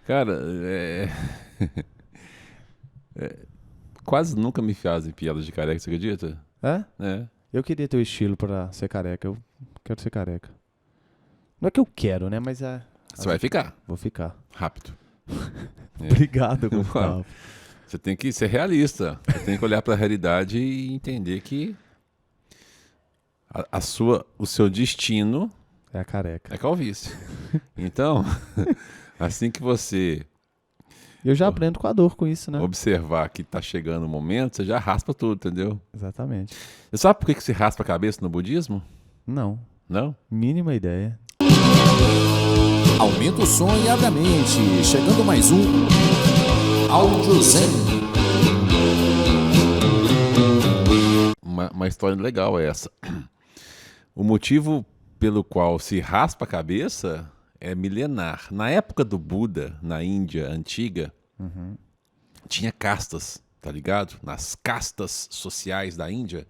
Cara, quase nunca me fazem piadas de careca, você acredita? É? É. Eu queria ter o estilo pra ser careca. Eu quero ser careca. Não é que eu quero, né? Mas Você vai ficar vou ficar. rápido. É. Obrigado, Gustavo. Você tem que ser realista. Você tem que olhar para a realidade e entender que o seu destino É a careca. é calvície. Então, assim que você Eu já aprendo com a dor com isso, né? observar que está chegando o momento, você já raspa tudo, entendeu? Exatamente. Você sabe por que que se raspa a cabeça no budismo? Não. Não? Mínima ideia. Aumenta o som e abre a mente. Chegando mais um Áudio Zen. Uma história legal é essa. O motivo pelo qual se raspa a cabeça é milenar. Na época do Buda, na Índia antiga, tinha castas, tá ligado? Nas castas sociais da Índia,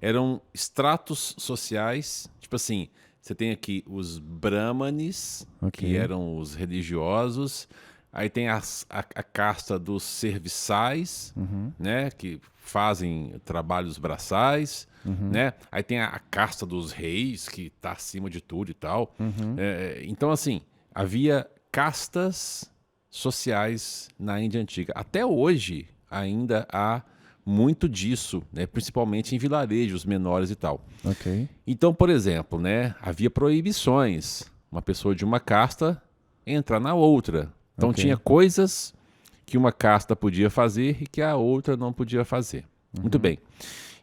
eram estratos sociais, tipo assim, você tem aqui os brahmanes, Ok. que eram os religiosos, aí tem a casta dos serviçais, né, que fazem trabalhos braçais, né? Aí tem a casta dos reis, que está acima de tudo e tal. Então, assim, havia castas sociais na Índia Antiga. Até hoje ainda há muito disso, né? Principalmente em vilarejos menores e tal. Ok. Então, por exemplo, né, havia proibições. Uma pessoa de uma casta entrar na outra. Então Ok. tinha coisas que uma casta podia fazer e que a outra não podia fazer. Muito bem.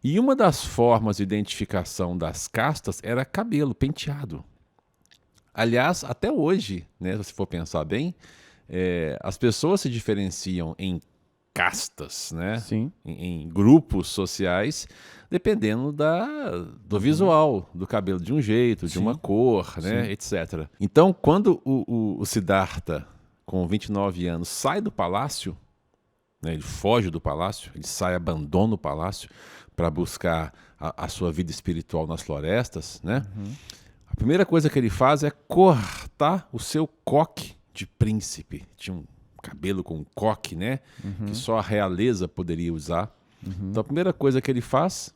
E uma das formas de identificação das castas era cabelo, penteado. Aliás, até hoje, né, se for pensar bem, as pessoas se diferenciam em castas, né? Sim. Em grupos sociais, dependendo do visual, do cabelo de um jeito, de uma cor, né, etc. Então, quando o Siddhartha, com 29 anos, sai do palácio, né, ele foge do palácio, ele sai, abandona o palácio para buscar a sua vida espiritual nas florestas, né? A primeira coisa que ele faz é cortar o seu coque de príncipe. Tinha um cabelo com um coque, né? Que só a realeza poderia usar. Então a primeira coisa que ele faz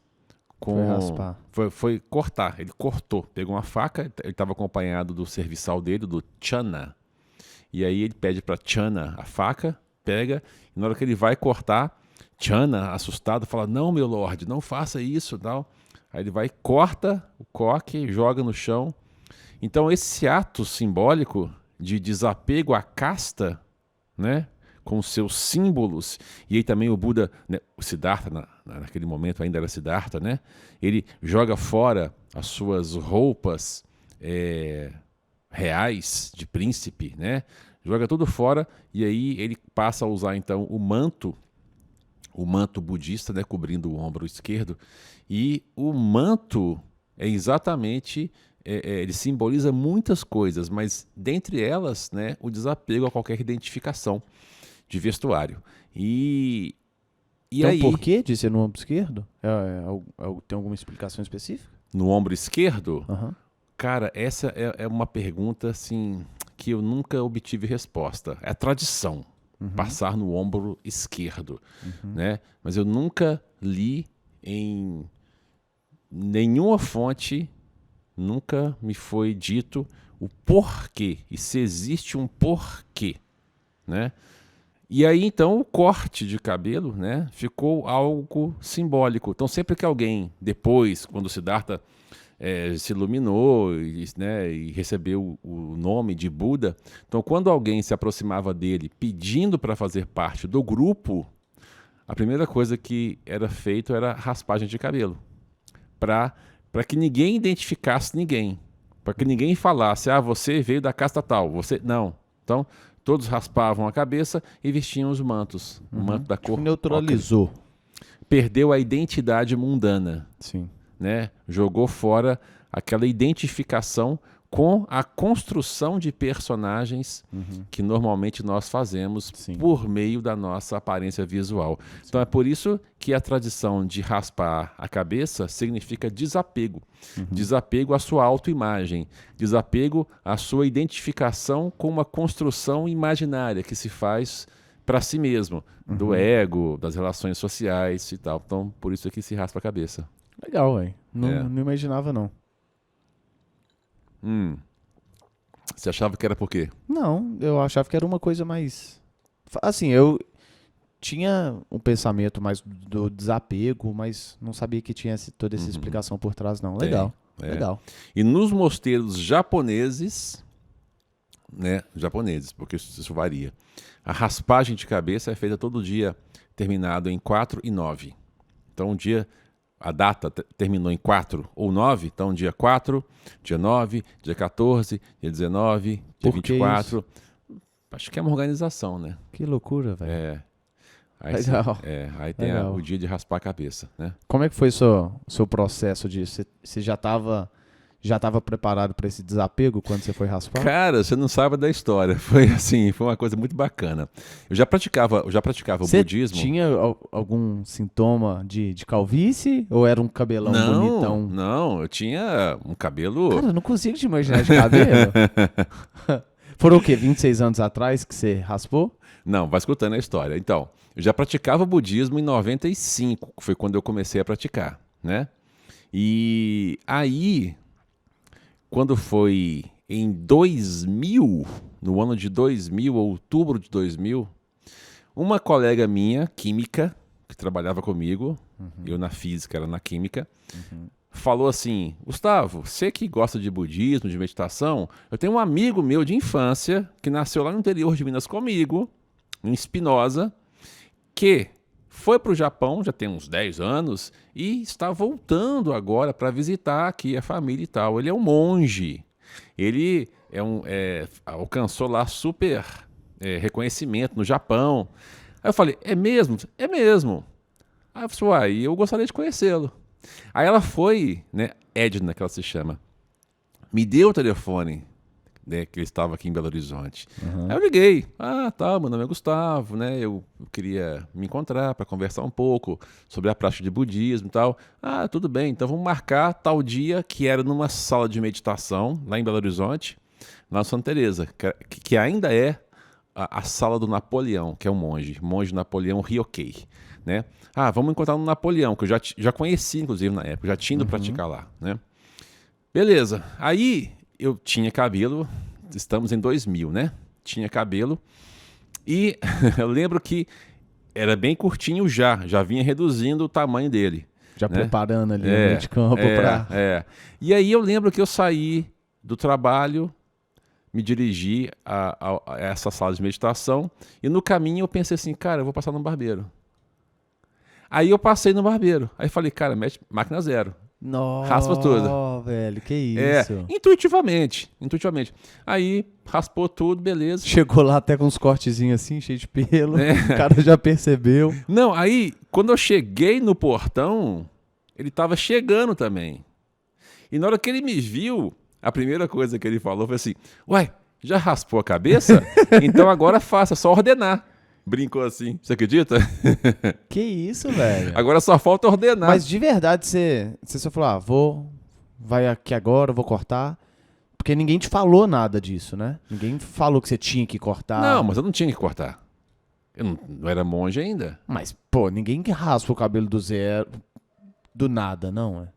Foi raspar. foi cortar. Ele cortou, pegou uma faca, ele estava acompanhado do serviçal dele, do Channa. E aí ele pede para Channa a faca, pega, e na hora que ele vai cortar, Channa, assustado, fala: "Não, meu lord, não faça isso", tal. Aí ele vai, corta o coque, joga no chão. Então esse ato simbólico de desapego à casta, né, com seus símbolos, e aí também o Buda, né, o Siddhartha, naquele momento ainda era Siddhartha, né, ele joga fora as suas roupas reais de príncipe, né, joga tudo fora, e aí ele passa a usar então o manto budista, né, cobrindo o ombro esquerdo, e o manto é exatamente, ele simboliza muitas coisas, mas dentre elas, né, o desapego a qualquer identificação de vestuário. E Tem aí, um porquê de ser no ombro esquerdo? Tem alguma explicação específica? no ombro esquerdo, Aham. cara, essa é uma pergunta assim que eu nunca obtive resposta. É a tradição, passar no ombro esquerdo, né? Mas eu nunca li em nenhuma fonte, nunca me foi dito o porquê, e se existe um porquê, né? E aí, então, o corte de cabelo, né, ficou algo simbólico. Então, sempre que alguém, depois, quando o Siddhartha se iluminou e recebeu o nome de Buda, então, quando alguém se aproximava dele pedindo para fazer parte do grupo, a primeira coisa que era feito era raspagem de cabelo, para que ninguém identificasse ninguém, para que ninguém falasse: "Ah, você veio da casta tal", você não. Então, todos raspavam a cabeça e vestiam os mantos, o manto da cor Neutralizou. ocre. Perdeu a identidade mundana, Sim. né? Jogou fora aquela identificação com a construção de personagens que normalmente nós fazemos por meio da nossa aparência visual. Então é por isso que a tradição de raspar a cabeça significa desapego. Desapego à sua autoimagem, desapego à sua identificação com uma construção imaginária que se faz para si mesmo, do ego, das relações sociais e tal. Então, por isso é que se raspa a cabeça. Legal, velho. Não imaginava, não. Você achava que era por quê? Não, eu achava que era uma coisa mais... Assim, eu tinha um pensamento mais do desapego, mas não sabia que tinha toda essa explicação por trás, não. Legal, legal. E nos mosteiros japoneses, né? Japoneses, porque isso varia. A raspagem de cabeça é feita todo dia, terminado em 4 e 9. Então, um dia... A data terminou em 4 ou 9, então dia 4, dia 9, dia 14, dia 19, dia 24. Acho que é uma organização, né? Que loucura, velho. Legal. Aí tem o dia de raspar a cabeça, né? Como é que foi o seu processo disso? Você já estava preparado para esse desapego quando você foi raspar? Cara, você não sabe da história. Foi assim, foi uma coisa muito bacana. Eu já praticava o budismo. Você tinha algum sintoma de calvície? Ou era um cabelão bonitão? Não, eu tinha um cabelo... Cara, eu não consigo te imaginar de cabelo. Foram o quê? 26 anos atrás que você raspou? Não, vai escutando a história. Então, eu já praticava o budismo em 95, que foi quando eu comecei a praticar, né? E aí... Quando foi em 2000, no ano de 2000, outubro de 2000, uma colega minha, química, que trabalhava comigo, eu na física, ela na química, falou assim: Gustavo, você que gosta de budismo, de meditação, eu tenho um amigo meu de infância que nasceu lá no interior de Minas comigo, em Espinosa, que foi para o Japão, já tem uns 10 anos, e está voltando agora para visitar aqui a família e tal. Ele é um monge. Ele alcançou lá super reconhecimento no Japão. Aí eu falei, é mesmo? É mesmo. Aí eu falei, eu gostaria de conhecê-lo. Aí ela foi, né, Edna, que ela se chama, me deu o telefone, né, que ele estava aqui em Belo Horizonte. Aí eu liguei. Meu nome é Gustavo, né? Eu queria me encontrar para conversar um pouco sobre a prática de budismo e tal. Tudo bem, então vamos marcar tal dia, que era numa sala de meditação, lá em Belo Horizonte, lá em Santa Teresa, que ainda é a sala do Napoleão, que é um monge Napoleão Ryokei, né? Vamos encontrar no Napoleão, que eu já conheci, inclusive, na época, já tinha ido praticar lá, né? Beleza. Aí... eu tinha cabelo, estamos em 2000, né? Tinha cabelo e eu lembro que era bem curtinho já vinha reduzindo o tamanho dele. Já, né? Preparando ali o meio de campo para... E aí eu lembro que eu saí do trabalho, me dirigi a essa sala de meditação e no caminho eu pensei assim, cara, eu vou passar no barbeiro. Aí eu passei no barbeiro, aí falei, cara, mete máquina zero. Nossa, raspa tudo. Velho, que isso. Intuitivamente. Aí, raspou tudo, beleza. Chegou lá até com uns cortezinhos assim, cheio de pelo. O cara já percebeu. Não, aí, quando eu cheguei no portão, ele tava chegando também. E na hora que ele me viu, a primeira coisa que ele falou foi assim, uai, já raspou a cabeça? Então agora faça, só ordenar. Brincou assim, você acredita? Que isso, velho. Agora só falta ordenar. Mas de verdade, você só falou, vai aqui agora, vou cortar. Porque ninguém te falou nada disso, né? Ninguém falou que você tinha que cortar. Não, mas eu não tinha que cortar. Eu não era monge ainda. Mas, pô, ninguém raspa o cabelo do zero, do nada, não é?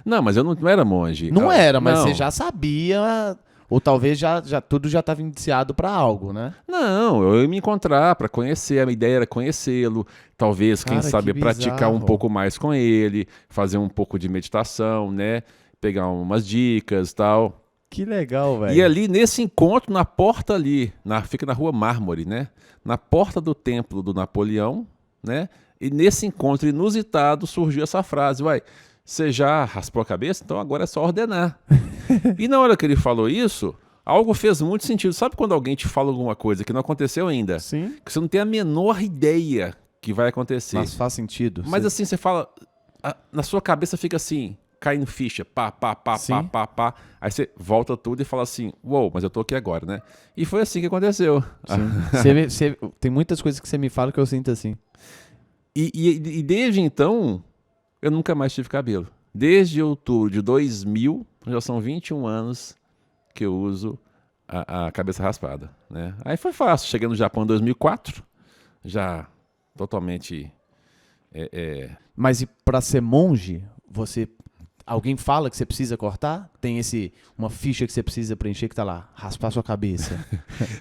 Não, mas eu não era monge. Não era, mas não. Você já sabia... Ou talvez tudo já estava indiciado para algo, né? Não, eu ia me encontrar para conhecer, a minha ideia era conhecê-lo, talvez, quem sabe, praticar um pouco mais com ele, fazer um pouco de meditação, né? Pegar umas dicas e tal. Que legal, velho. E ali, nesse encontro, na porta ali, fica na Rua Mármore, né? Na porta do templo do Napoleão, né? E nesse encontro inusitado surgiu essa frase, você já raspou a cabeça? Então agora é só ordenar. E na hora que ele falou isso, algo fez muito sentido. Sabe quando alguém te fala alguma coisa que não aconteceu ainda? Sim. Que você não tem a menor ideia que vai acontecer. Mas faz sentido. Mas assim, você fala... Na sua cabeça fica assim, caindo ficha, pá. Sim. Aí você volta tudo e fala assim, uou, mas eu tô aqui agora, né? E foi assim que aconteceu. Tem muitas coisas que você me fala que eu sinto assim. E desde então, eu nunca mais tive cabelo. Desde outubro de 2000, já são 21 anos que eu uso a cabeça raspada, né? Aí foi fácil. Cheguei no Japão em 2004, já totalmente... Mas e pra ser monge, alguém fala que você precisa cortar? Tem uma ficha que você precisa preencher que tá lá, raspar sua cabeça.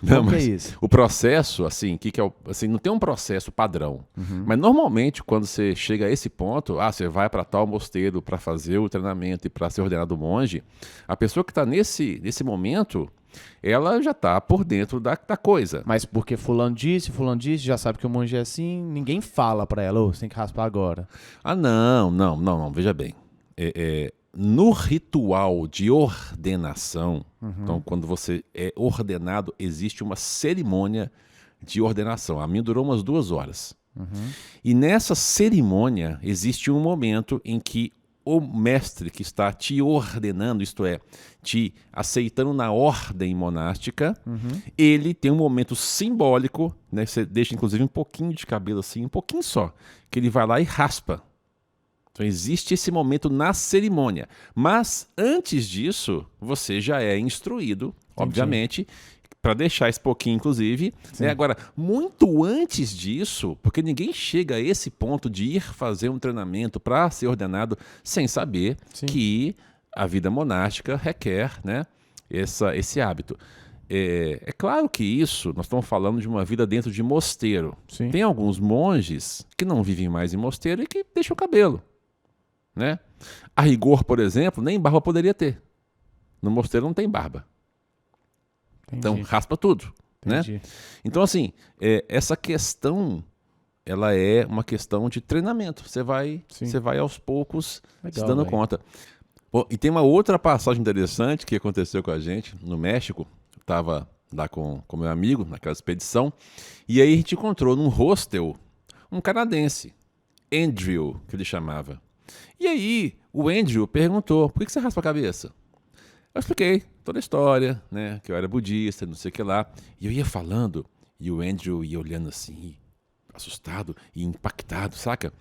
Não, Como que é mas isso? o processo, assim, assim, não tem um processo padrão. Mas normalmente, quando você chega a esse ponto, você vai para tal mosteiro para fazer o treinamento e para ser ordenado monge, a pessoa que está nesse momento, ela já está por dentro da coisa. Mas porque fulano disse, já sabe que o monge é assim, ninguém fala pra ela, você tem que raspar agora. Não, veja bem. No ritual de ordenação, então quando você é ordenado, existe uma cerimônia de ordenação. A minha durou umas 2 horas. E nessa cerimônia existe um momento em que o mestre que está te ordenando, isto é, te aceitando na ordem monástica, ele tem um momento simbólico, né? Você deixa inclusive um pouquinho de cabelo assim, um pouquinho só, que ele vai lá e raspa. Então existe esse momento na cerimônia. Mas antes disso, você já é instruído, obviamente, para deixar esse pouquinho, inclusive. Né? Agora, muito antes disso, porque ninguém chega a esse ponto de ir fazer um treinamento para ser ordenado sem saber que a vida monástica requer, né, esse hábito. É claro que isso, nós estamos falando de uma vida dentro de mosteiro. Sim. Tem alguns monges que não vivem mais em mosteiro e que deixam o cabelo. Né? A rigor, por exemplo, nem barba poderia ter. No mosteiro não tem barba. Entendi. Então, raspa tudo. Né? Então, assim, essa questão, ela é uma questão de treinamento. Você vai aos poucos se dando conta. Bom, e tem uma outra passagem interessante que aconteceu com a gente no México. Eu estava lá com meu amigo, naquela expedição, e aí a gente encontrou num hostel um canadense, Andrew, que ele chamava. E aí o Andrew perguntou, por que você raspa a cabeça? Eu expliquei toda a história, né, que eu era budista, não sei o que lá. E eu ia falando, e o Andrew ia olhando assim, assustado e impactado, saca?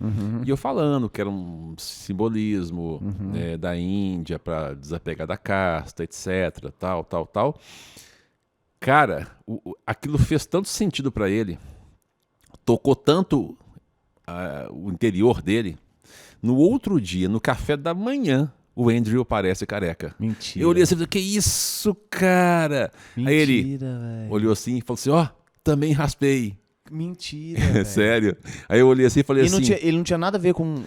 E eu falando que era um simbolismo né, da Índia para desapegar da casta, etc, tal. Cara, aquilo fez tanto sentido para ele, tocou tanto o interior dele. No outro dia, no café da manhã, o Andrew parece careca. Mentira. Eu olhei assim e falei, que isso, cara? Mentira, aí ele véio. olhou assim e falou assim, também raspei. Mentira, Sério. Aí eu olhei assim e falei assim... Ele não tinha nada a ver com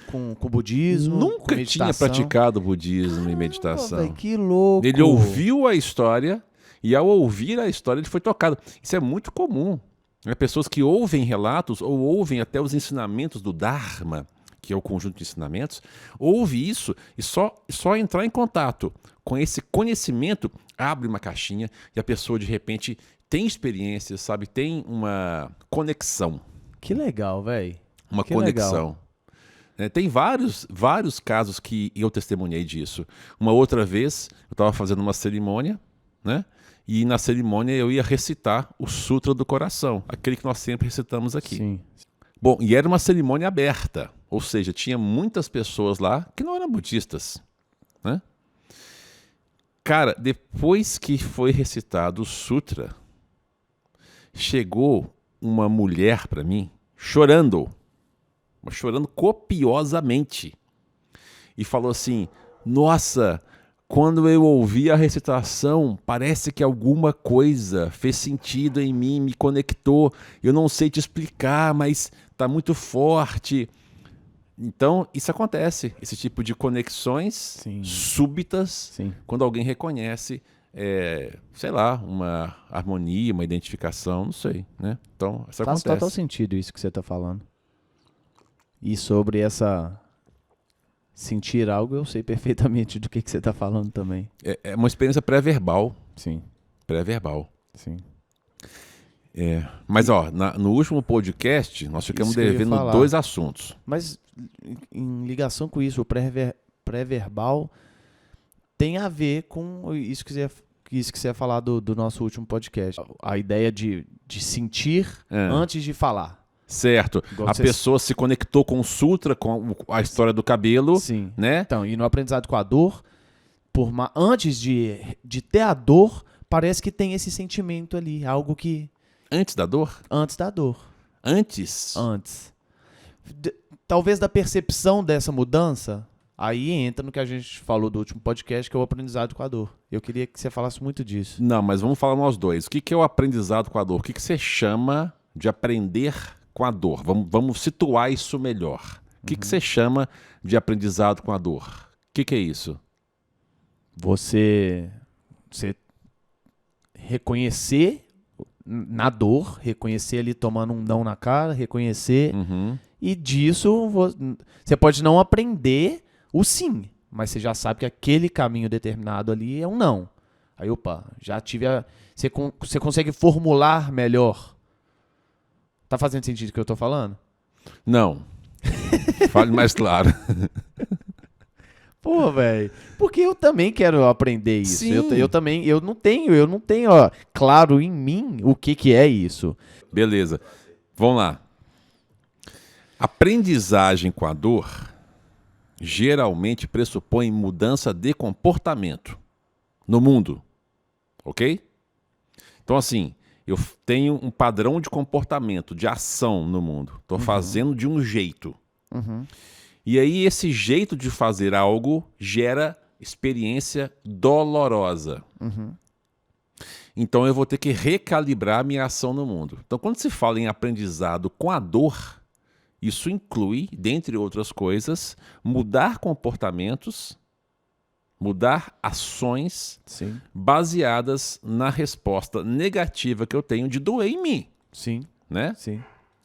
budismo, nunca com tinha praticado budismo e meditação. Véio, que louco. Ele ouviu a história e ao ouvir a história ele foi tocado. Isso é muito comum. Né? Pessoas que ouvem relatos ou ouvem até os ensinamentos do Dharma, que é o conjunto de ensinamentos, ouve isso e só entrar em contato com esse conhecimento abre uma caixinha e a pessoa de repente tem experiência, sabe? Tem uma conexão. Que legal, velho. Uma conexão. Tem vários casos que eu testemunhei disso. Uma outra vez, eu estava fazendo uma cerimônia, né? E na cerimônia eu ia recitar o Sutra do Coração, aquele que nós sempre recitamos aqui. Sim. Bom, e era uma cerimônia aberta, ou seja, tinha muitas pessoas lá que não eram budistas, né? Cara, depois que foi recitado o Sutra, chegou uma mulher para mim, chorando copiosamente, e falou assim, nossa, quando eu ouvi a recitação, parece que alguma coisa fez sentido em mim, me conectou, eu não sei te explicar, mas está muito forte. Então, isso acontece, esse tipo de conexões súbitas, quando alguém reconhece, sei lá, uma harmonia, uma identificação, não sei, né? Então, isso acontece. Faz total sentido isso que você está falando. E sobre essa... sentir algo, eu sei perfeitamente do que você está falando também. É uma experiência pré-verbal. Sim. Pré-verbal. Sim. Mas, no último podcast, nós ficamos devendo 2 assuntos. Mas, em ligação com isso, o pré-verbal, tem a ver com isso que você ia falar do nosso último podcast. A ideia de sentir antes de falar. Certo. Igual A pessoa se conectou com o sutra, com a história do cabelo. Sim. Né? Então, e no aprendizado com a dor, antes de ter a dor, parece que tem esse sentimento ali. Algo que... Antes da dor? Antes da dor. Antes? Antes. Talvez da percepção dessa mudança... Aí entra no que a gente falou do último podcast, que é o aprendizado com a dor. Eu queria que você falasse muito disso. Não, mas vamos falar nós dois. O que é o aprendizado com a dor? O que você chama de aprender com a dor? Vamos situar isso melhor. O que você chama de aprendizado com a dor? O que é isso? Você reconhecer na dor, reconhecer ali tomando um não na cara, reconhecer. E disso você pode não aprender o sim, mas você já sabe que aquele caminho determinado ali é um não. Aí, já tive você consegue formular melhor. Tá fazendo sentido o que eu tô falando? Não. Fale mais claro. Pô, velho. Porque eu também quero aprender isso. Sim. Eu não tenho, ó, claro em mim o que é isso. Beleza. Vamos lá. Aprendizagem com a dor geralmente pressupõe mudança de comportamento no mundo, ok? Então, assim, eu tenho um padrão de comportamento, de ação no mundo. Estou fazendo de um jeito. E aí, esse jeito de fazer algo gera experiência dolorosa. Então, eu vou ter que recalibrar minha ação no mundo. Então, quando se fala em aprendizado com a dor, isso inclui, dentre outras coisas, mudar comportamentos, mudar ações baseadas na resposta negativa que eu tenho de doer em mim. Sim. Né? Sim.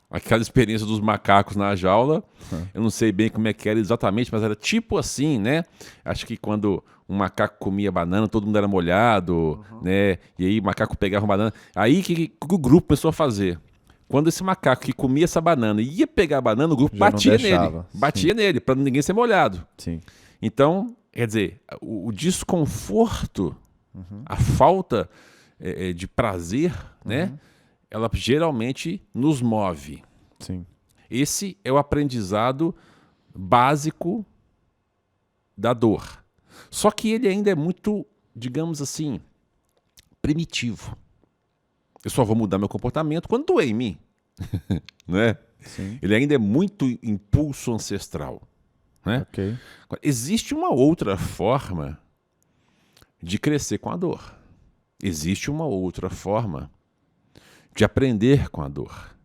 Aquela experiência dos macacos na jaula, eu não sei bem como é que era exatamente, mas era tipo assim, né? Acho que quando um macaco comia banana, todo mundo era molhado, né? E aí o macaco pegava uma banana. Aí que o grupo começou a fazer? Quando esse macaco que comia essa banana ia pegar a banana, o grupo batia nele. Batia nele, para ninguém ser molhado. Sim. Então, quer dizer, o desconforto, a falta de prazer, né? Ela geralmente nos move. Sim. Esse é o aprendizado básico da dor. Só que ele ainda é muito, digamos assim, primitivo. Eu só vou mudar meu comportamento quando doer em mim. Não é? Sim. Ele ainda é muito impulso ancestral. Né? Ok. Agora, existe uma outra forma de crescer com a dor. Existe uma outra forma de aprender com a dor.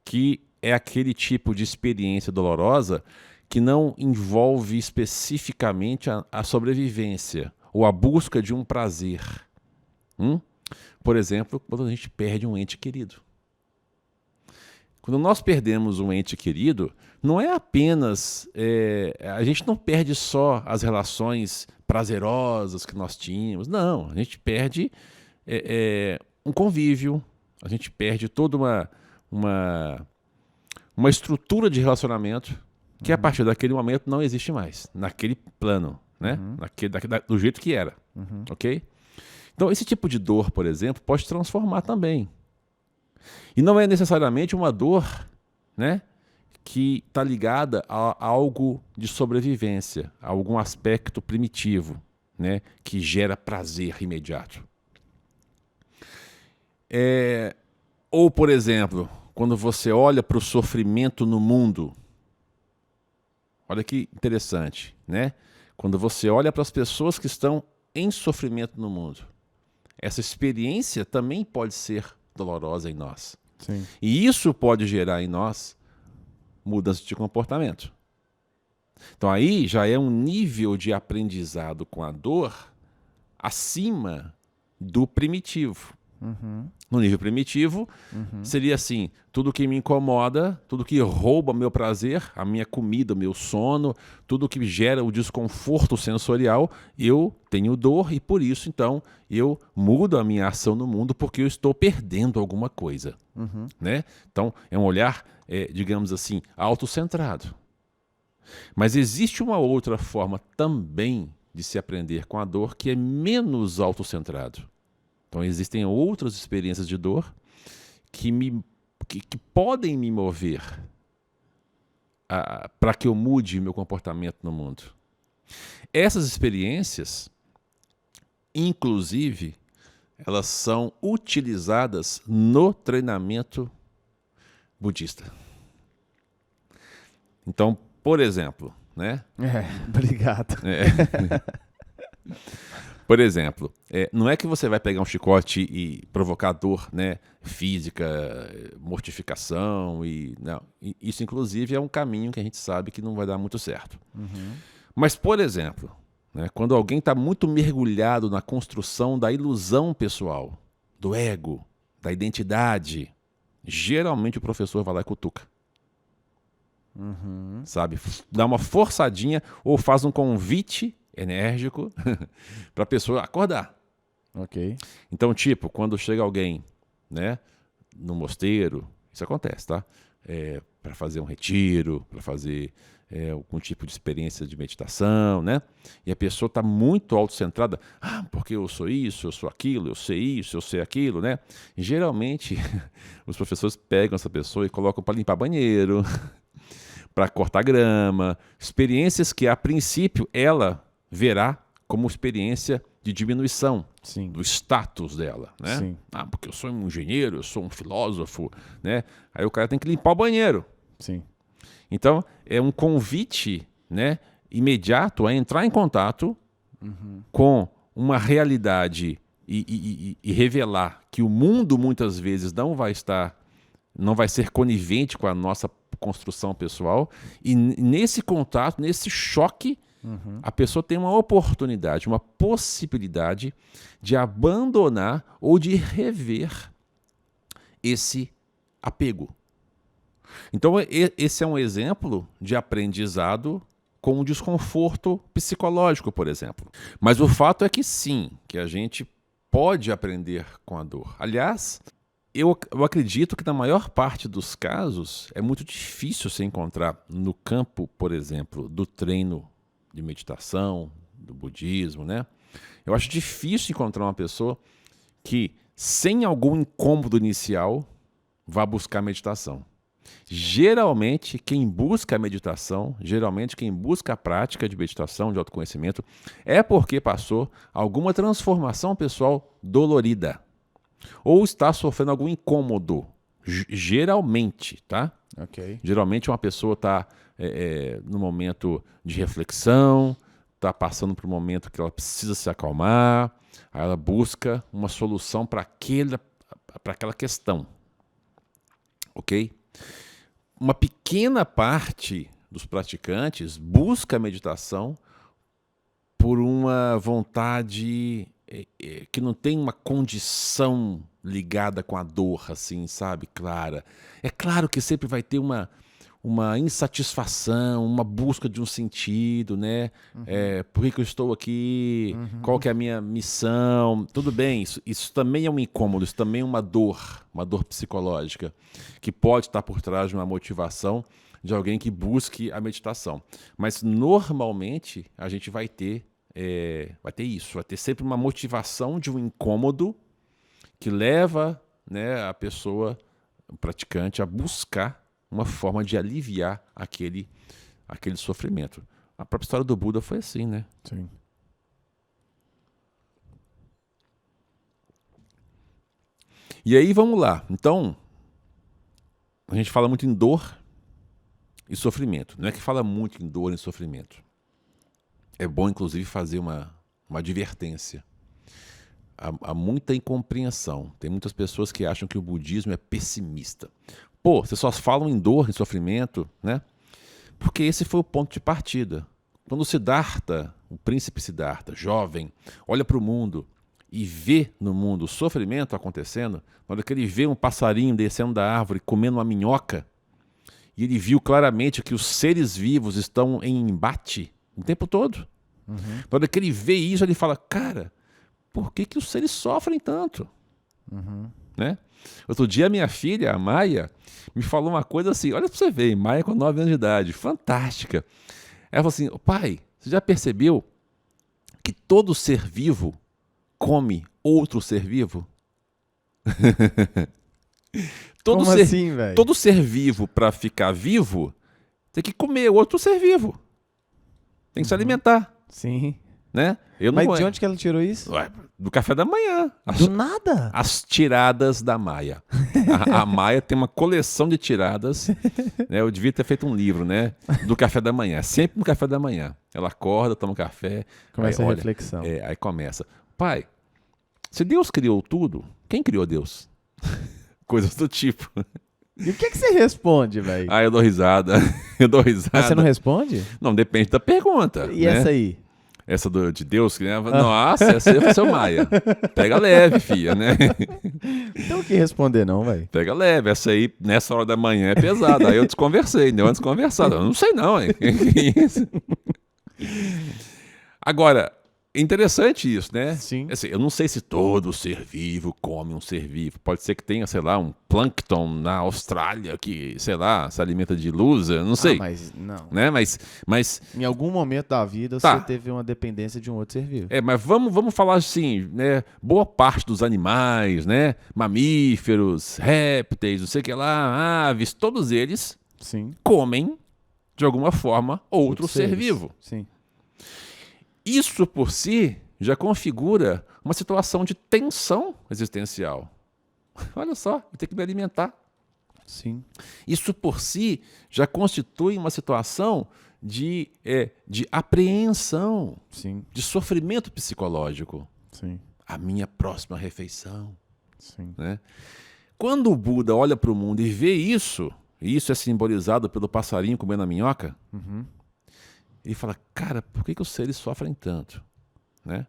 Que é aquele tipo de experiência dolorosa que não envolve especificamente a sobrevivência ou a busca de um prazer. Por exemplo, quando a gente perde um ente querido. Quando nós perdemos um ente querido, não é apenas... a gente não perde só as relações prazerosas que nós tínhamos. Não, a gente perde um convívio, a gente perde toda uma estrutura de relacionamento que a partir daquele momento não existe mais, naquele plano, né? Do jeito que era, ok? Então, esse tipo de dor, por exemplo, pode transformar também. E não é necessariamente uma dor, né, que está ligada a algo de sobrevivência, a algum aspecto primitivo, né, que gera prazer imediato. Ou, por exemplo, quando você olha para o sofrimento no mundo, olha que interessante, né? Quando você olha para as pessoas que estão em sofrimento no mundo, essa experiência também pode ser dolorosa em nós. Sim. E isso pode gerar em nós mudança de comportamento. Então aí já é um nível de aprendizado com a dor acima do primitivo. No nível primitivo, seria assim, tudo que me incomoda, tudo que rouba meu prazer, a minha comida, o meu sono, tudo que gera o desconforto sensorial, eu tenho dor e por isso, então, eu mudo a minha ação no mundo porque eu estou perdendo alguma coisa. Né? Então, é um olhar, digamos assim, autocentrado. Mas existe uma outra forma também de se aprender com a dor que é menos autocentrado. Então existem outras experiências de dor que podem me mover para que eu mude meu comportamento no mundo. Essas experiências, inclusive, elas são utilizadas no treinamento budista. Então, por exemplo, né? Obrigado. Por exemplo, não é que você vai pegar um chicote e provocar dor, né, física, mortificação, não. Isso, inclusive, é um caminho que a gente sabe que não vai dar muito certo. Mas, por exemplo, né, quando alguém está muito mergulhado na construção da ilusão pessoal, do ego, da identidade, geralmente o professor vai lá e cutuca. Sabe? Dá uma forçadinha ou faz um convite enérgico para a pessoa acordar. Ok. Então, tipo, quando chega alguém, né, no mosteiro, isso acontece, tá? Para fazer um retiro, para fazer algum tipo de experiência de meditação, né? E a pessoa está muito autocentrada. Porque eu sou isso, eu sou aquilo, eu sei isso, eu sei aquilo, né? E, geralmente, os professores pegam essa pessoa e colocam para limpar banheiro, para cortar grama, experiências que, a princípio, ela verá como experiência de diminuição do status dela, né? Sim. Porque eu sou um engenheiro, eu sou um filósofo, né? Aí o cara tem que limpar o banheiro. Sim. Então, é um convite, né, imediato a entrar em contato com uma realidade e revelar que o mundo, muitas vezes, não vai ser conivente com a nossa construção pessoal. E nesse contato, nesse choque, a pessoa tem uma oportunidade, uma possibilidade de abandonar ou de rever esse apego. Então, esse é um exemplo de aprendizado com um desconforto psicológico, por exemplo. Mas o fato é que sim, que a gente pode aprender com a dor. Aliás, eu acredito que na maior parte dos casos é muito difícil se encontrar no campo, por exemplo, do treino de meditação, do budismo, né? Eu acho difícil encontrar uma pessoa que, sem algum incômodo inicial, vá buscar meditação. Geralmente, quem busca a meditação, geralmente quem busca a prática de meditação, de autoconhecimento, é porque passou alguma transformação pessoal dolorida. Ou está sofrendo algum incômodo. Geralmente, tá? Ok. Geralmente uma pessoa está no momento de reflexão, está passando por um momento que ela precisa se acalmar, aí ela busca uma solução para aquela questão. Ok? Uma pequena parte dos praticantes busca a meditação por uma vontade que não tem uma condição ligada com a dor, assim, sabe, clara. É claro que sempre vai ter uma insatisfação, uma busca de um sentido, né? Por que eu estou aqui? Qual que é a minha missão? Tudo bem, isso também é um incômodo, isso também é uma dor psicológica, que pode estar por trás de uma motivação de alguém que busque a meditação. Mas, normalmente, a gente vai ter isso, vai ter sempre uma motivação de um incômodo que leva, né, a pessoa, o praticante, a buscar uma forma de aliviar aquele sofrimento. A própria história do Buda foi assim, né? Sim. E aí, vamos lá. Então, a gente fala muito em dor e sofrimento. Não é que fala muito em dor e sofrimento. É bom, inclusive, fazer uma advertência. Há muita incompreensão. Tem muitas pessoas que acham que o budismo é pessimista. Pô, vocês só falam em dor e sofrimento, né? Porque esse foi o ponto de partida. Quando o Siddhartha, o príncipe Siddhartha, jovem, olha para o mundo e vê no mundo o sofrimento acontecendo, na hora que ele vê um passarinho descendo da árvore, comendo uma minhoca, e ele viu claramente que os seres vivos estão em embate o tempo todo. Na hora que ele vê isso, ele fala, cara, por que os seres sofrem tanto? né? Outro dia a minha filha, a Maia, me falou uma coisa assim, olha pra você ver, Maia com 9 anos de idade, fantástica. Ela falou assim, pai, você já percebeu que todo ser vivo come outro ser vivo? Como assim, velho? Todo ser vivo, para ficar vivo, tem que comer outro ser vivo. Tem que se alimentar. Sim. Né? Mas de onde que ela tirou isso? Ué, do café da manhã. Do nada? As tiradas da Maia. A Maia tem uma coleção de tiradas. Né? Eu devia ter feito um livro, né? Do café da manhã. Sempre no café da manhã. Ela acorda, toma café. Começa a reflexão. Aí começa. Pai, se Deus criou tudo, quem criou Deus? Coisas do tipo. E o que você responde, velho? Eu dou risada. Mas você não responde? Não, depende da pergunta. E né? essa aí? Essa de Deus, que nossa, essa aí foi seu Maia. Pega leve, filha, né? Então o que responder não, velho? Pega leve, essa aí, nessa hora da manhã, é pesada. Aí eu desconversei, deu uma desconversada. Eu não sei não, hein? Agora, interessante isso, né? Sim. Assim, eu não sei se todo ser vivo come um ser vivo. Pode ser que tenha, sei lá, um plâncton na Austrália que, sei lá, se alimenta de luz, eu não sei. Mas não. Né? Mas em algum momento da vida você teve uma dependência de um outro ser vivo. Mas vamos falar assim, né? Boa parte dos animais, né? Mamíferos, répteis, não sei o que lá, aves, todos eles comem, de alguma forma, outro ser vivo. Sim. Isso por si já configura uma situação de tensão existencial. Olha só, eu tenho que me alimentar. Sim. Isso por si já constitui uma situação de apreensão, Sim. de sofrimento psicológico. Sim. A minha próxima refeição. Sim. Né? Quando o Buda olha para o mundo e vê isso, e isso é simbolizado pelo passarinho comendo a minhoca, ele fala, cara, por que os seres sofrem tanto? Né?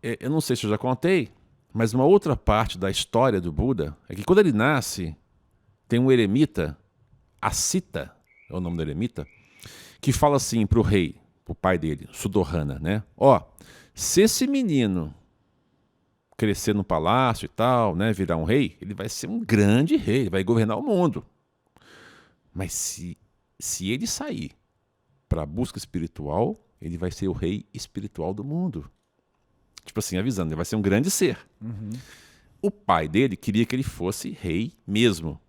Eu não sei se eu já contei, mas uma outra parte da história do Buda é que quando ele nasce, tem um eremita, Asita, é o nome do eremita, que fala assim para o rei, para o pai dele, Suddhodana, né? Se esse menino crescer no palácio e tal, né, virar um rei, ele vai ser um grande rei, ele vai governar o mundo. Mas se ele sair para a busca espiritual, ele vai ser o rei espiritual do mundo. Tipo assim, avisando, ele vai ser um grande ser. O pai dele queria que ele fosse rei mesmo.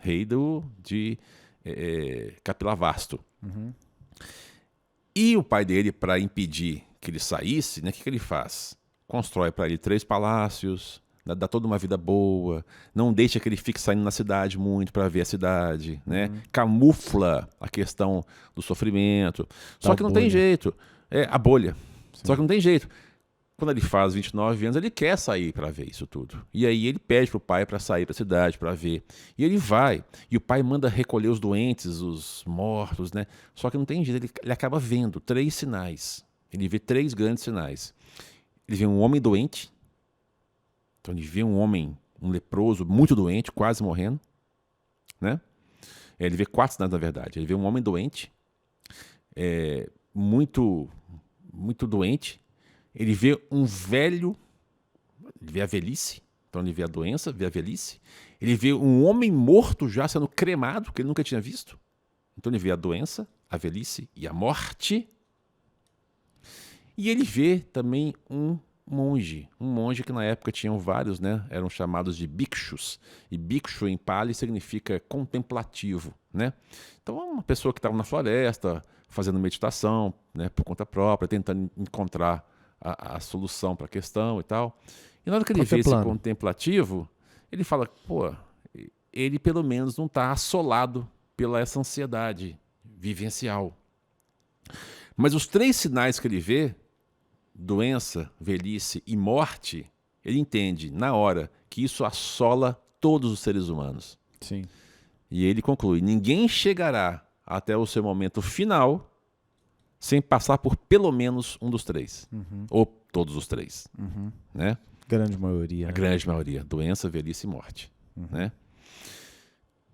Rei de Kapilavastu. E o pai dele, para impedir que ele saísse, né, o que ele faz? Constrói para ele 3 palácios, dá toda uma vida boa, não deixa que ele fique saindo na cidade muito para ver a cidade, né? Camufla a questão do sofrimento. Só que não tem jeito. A bolha. Sim. Só que não tem jeito. Quando ele faz 29 anos, ele quer sair para ver isso tudo. E aí ele pede para o pai para sair para a cidade, para ver. E ele vai. E o pai manda recolher os doentes, os mortos, né? Só que não tem jeito. Ele acaba vendo 3 sinais. Ele vê 3 grandes sinais. Ele vê um homem doente. Então ele vê um leproso, muito doente, quase morrendo. Né? Ele vê 4 sinais, na verdade. Ele vê um homem doente, muito, muito doente. Ele vê um velho, ele vê a velhice. Então ele vê a doença, vê a velhice. Ele vê um homem morto já sendo cremado, que ele nunca tinha visto. Então ele vê a doença, a velhice e a morte. E ele vê também um monge que na época tinham vários, né? Eram chamados de bhikshus. E bhikshu em Pali significa contemplativo, né? Então uma pessoa que estava na floresta, fazendo meditação, né, por conta própria, tentando encontrar a solução para a questão e tal. E na hora que ele vê esse contemplativo, ele fala, ele pelo menos não está assolado pela essa ansiedade vivencial. Mas os 3 sinais que ele vê, doença, velhice e morte, ele entende na hora que isso assola todos os seres humanos. Sim. E ele conclui, ninguém chegará até o seu momento final sem passar por pelo menos um dos 3. Ou todos os 3. Né? Grande maioria. A grande maioria. Doença, velhice e morte. Né?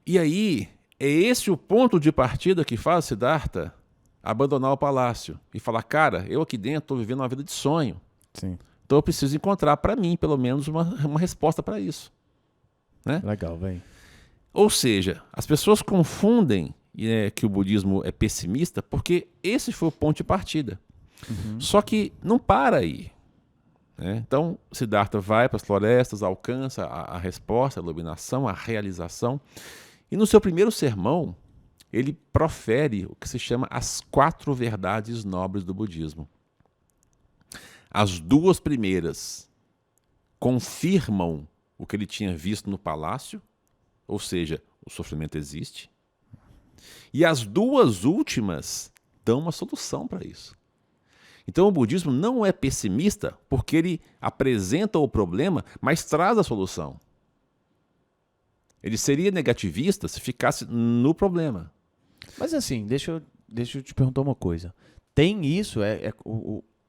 E aí, é esse o ponto de partida que faz Siddhartha abandonar o palácio e falar, cara, eu aqui dentro estou vivendo uma vida de sonho. Sim. Então eu preciso encontrar para mim, pelo menos, uma resposta para isso. né? Legal, vem. Ou seja, as pessoas confundem que o budismo é pessimista porque esse foi o ponto de partida. Só que não para aí. Né? Então, Siddhartha vai para as florestas, alcança a resposta, a iluminação, a realização. E no seu primeiro sermão, ele profere o que se chama as 4 verdades nobres do budismo. As 2 primeiras confirmam o que ele tinha visto no palácio, ou seja, o sofrimento existe. E as 2 últimas dão uma solução para isso. Então o budismo não é pessimista porque ele apresenta o problema, mas traz a solução. Ele seria negativista se ficasse no problema. Mas assim, deixa eu te perguntar uma coisa. Tem isso?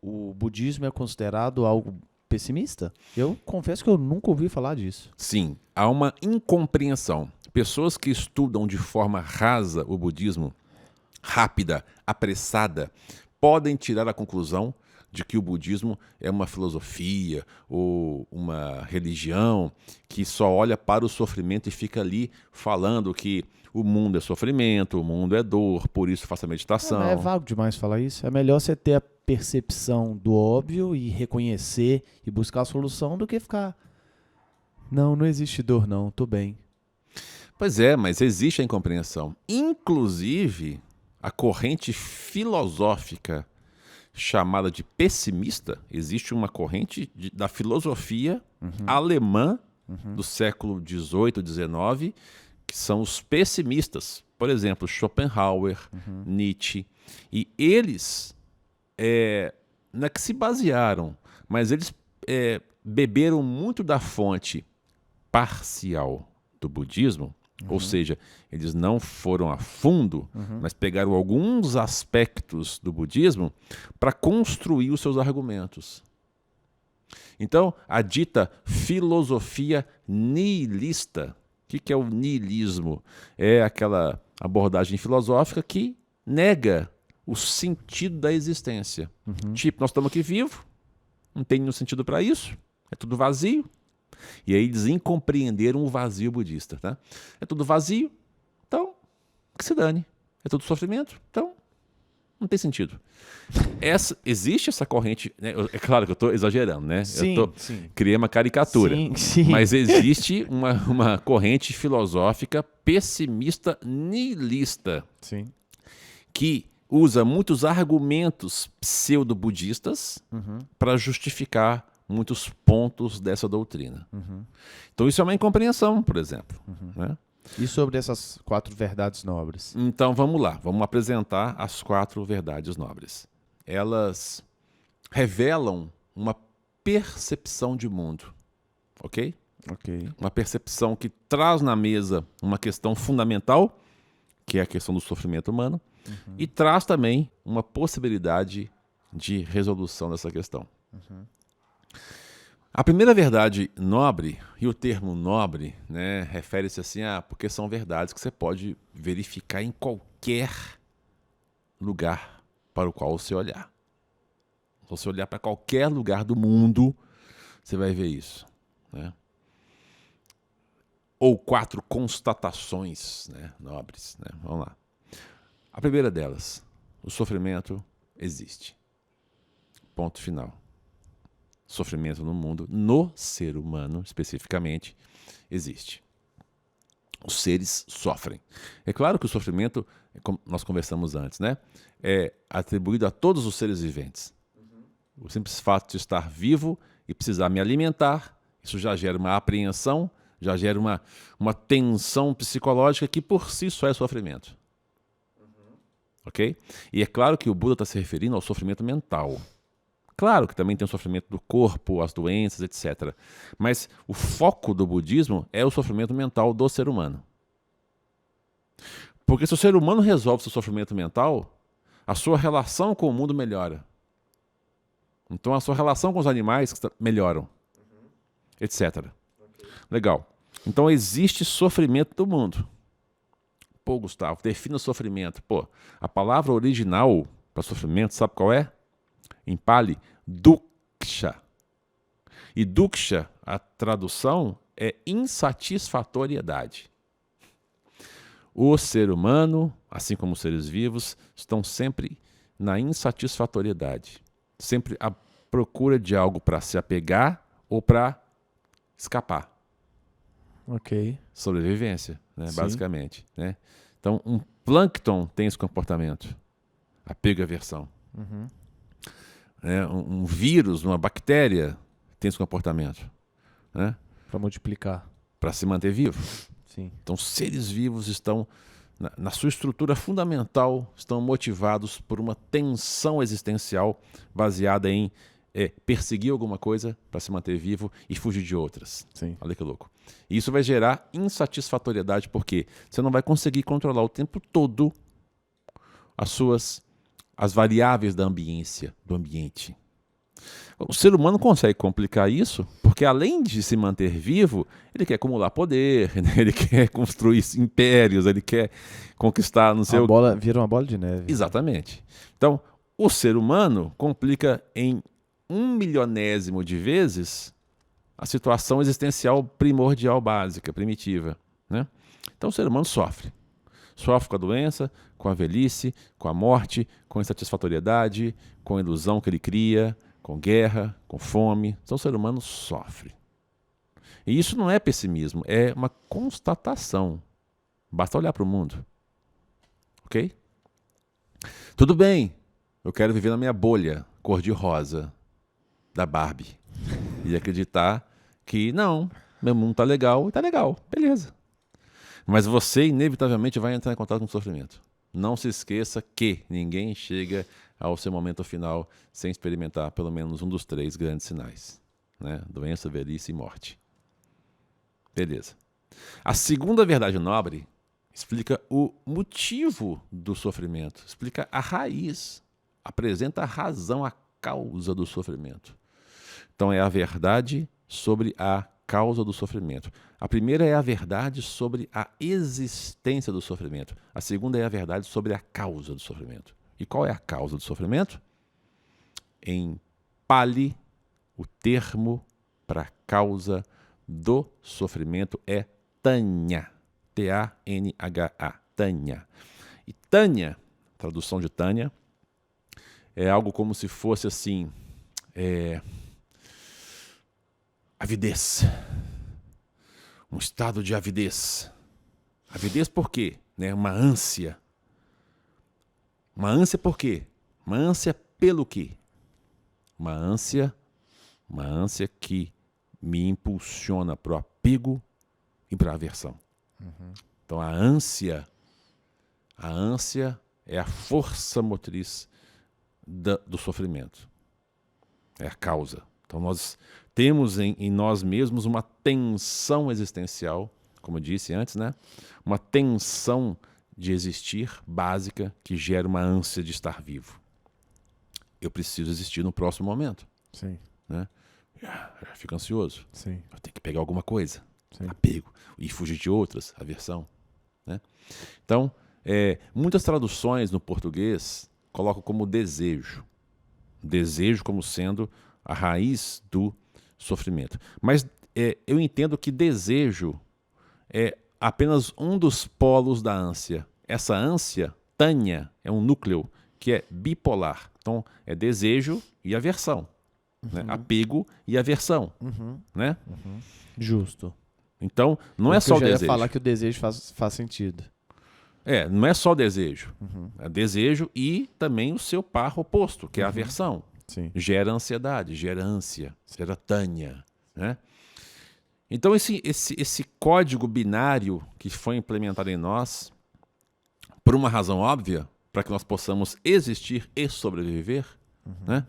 O budismo é considerado algo pessimista? Eu confesso que eu nunca ouvi falar disso. Sim, há uma incompreensão. Pessoas que estudam de forma rasa o budismo, rápida, apressada, podem tirar a conclusão de que o budismo é uma filosofia ou uma religião que só olha para o sofrimento e fica ali falando que o mundo é sofrimento, o mundo é dor, por isso faça meditação. É vago demais falar isso. É melhor você ter a percepção do óbvio e reconhecer e buscar a solução do que ficar... Não existe dor não, tô bem. Pois é, mas existe a incompreensão. Inclusive, a corrente filosófica chamada de pessimista, existe uma corrente da filosofia alemã do século XVIII, XIX, que são os pessimistas. Por exemplo, Schopenhauer, Nietzsche. E eles não é que se basearam, mas eles beberam muito da fonte parcial do budismo, ou seja, eles não foram a fundo, mas pegaram alguns aspectos do budismo para construir os seus argumentos. Então, a dita filosofia nihilista, o que é o nihilismo? É aquela abordagem filosófica que nega o sentido da existência. Tipo, nós estamos aqui vivos, não tem nenhum sentido para isso, é tudo vazio. E aí eles incompreenderam o vazio budista. Tá? É tudo vazio, então que se dane. É tudo sofrimento, então não tem sentido. Existe essa corrente, né? É claro que eu estou exagerando, né? Sim, criei uma caricatura. Sim. Mas existe uma corrente filosófica pessimista nihilista que usa muitos argumentos pseudo-budistas para justificar muitos pontos dessa doutrina. Então isso é uma incompreensão, por exemplo. Né? E sobre essas 4 verdades nobres? Então vamos lá, vamos apresentar as 4 verdades nobres. Elas revelam uma percepção de mundo, ok? Uma percepção que traz na mesa uma questão fundamental, que é a questão do sofrimento humano, e traz também uma possibilidade de resolução dessa questão. A primeira verdade nobre, e o termo nobre, né, refere-se assim porque são verdades que você pode verificar em qualquer lugar para o qual você olhar. Se você olhar para qualquer lugar do mundo, você vai ver isso. Né? Ou 4 constatações, né, nobres. Né? Vamos lá. A primeira delas, o sofrimento existe. Ponto final. Sofrimento no mundo, no ser humano especificamente, existe. Os seres sofrem. É claro que o sofrimento, como nós conversamos antes, né, é atribuído a todos os seres viventes. O simples fato de estar vivo e precisar me alimentar, isso já gera uma apreensão, já gera uma tensão psicológica que por si só é sofrimento. Ok? E é claro que o Buda está se referindo ao sofrimento mental. Claro que também tem o sofrimento do corpo, as doenças, etc. Mas o foco do budismo é o sofrimento mental do ser humano. Porque se o ser humano resolve seu sofrimento mental, a sua relação com o mundo melhora. Então a sua relação com os animais melhoram, etc. Legal. Então existe sofrimento do mundo. Pô, Gustavo, defina o sofrimento. Pô, a palavra original para sofrimento, sabe qual é? Em Pali, dukkha. E dukkha, a tradução é insatisfatoriedade. O ser humano, assim como os seres vivos, estão sempre na insatisfatoriedade. Sempre à procura de algo para se apegar ou para escapar. Ok. Sobrevivência, né? Sim. Basicamente. Né? Então, um plâncton tem esse comportamento. Apego e aversão. Um vírus, uma bactéria tem esse comportamento. Né? Para multiplicar. Para se manter vivo. Sim. Então, seres vivos estão, na sua estrutura fundamental, estão motivados por uma tensão existencial baseada em perseguir alguma coisa para se manter vivo e fugir de outras. Sim. Olha que louco. E isso vai gerar insatisfatoriedade, porque você não vai conseguir controlar o tempo todo as variáveis da ambiência, do ambiente. O ser humano consegue complicar isso porque, além de se manter vivo, ele quer acumular poder, né? Ele quer construir impérios, ele quer conquistar no seu... Vira uma bola de neve. Exatamente. Então, o ser humano complica em 1.000.000º de vezes a situação existencial primordial, básica, primitiva. Né? Então, o ser humano sofre. Sofre com a doença, com a velhice, com a morte, com a insatisfatoriedade, com a ilusão que ele cria, com guerra, com fome. Então o ser humano sofre. E isso não é pessimismo, é uma constatação. Basta olhar para o mundo. Ok? Tudo bem, eu quero viver na minha bolha cor-de-rosa da Barbie. E acreditar que não, meu mundo está legal e está legal, beleza. Mas você inevitavelmente vai entrar em contato com o sofrimento. Não se esqueça que ninguém chega ao seu momento final sem experimentar pelo menos um dos 3 grandes sinais. Né? Doença, velhice e morte. Beleza. A segunda verdade nobre explica o motivo do sofrimento, explica a raiz, apresenta a razão, a causa do sofrimento. Então é a verdade sobre a causa do sofrimento. A primeira é a verdade sobre a existência do sofrimento. A segunda é a verdade sobre a causa do sofrimento. E qual é a causa do sofrimento? Em Pali, o termo para a causa do sofrimento é Tanya. T-A-N-H-A. Tanya. E Tanya, tradução de Tanya, é algo como se fosse assim... avidez. Um estado de avidez. Avidez por quê? Né? Uma ânsia. Uma ânsia por quê? Uma ânsia pelo quê? Uma ânsia que me impulsiona para o apego e para a aversão. Então a ânsia é a força motriz do sofrimento. É a causa. Então nós temos em nós mesmos uma tensão existencial, como eu disse antes, né? Uma tensão de existir básica que gera uma ânsia de estar vivo. Eu preciso existir no próximo momento. Sim. Né? Eu fico ansioso. Sim. Eu tenho que pegar alguma coisa. Sim. Apego. E fugir de outras, aversão. Né? Então, muitas traduções no português colocam como desejo. Desejo como sendo a raiz do sofrimento. Mas eu entendo que desejo é apenas um dos polos da ânsia. Essa ânsia, Tanya, é um núcleo que é bipolar. Então, é desejo e aversão. Né? Apego e aversão. Né? Justo. Então, não é só o desejo. Eu desejo. ia falar que o desejo faz sentido. Não é só o desejo. É desejo e também o seu par oposto, que é a aversão. Sim. Gera ansiedade, gera ânsia, gera Tanya. Né? Então, esse código binário que foi implementado em nós, por uma razão óbvia, para que nós possamos existir e sobreviver, né?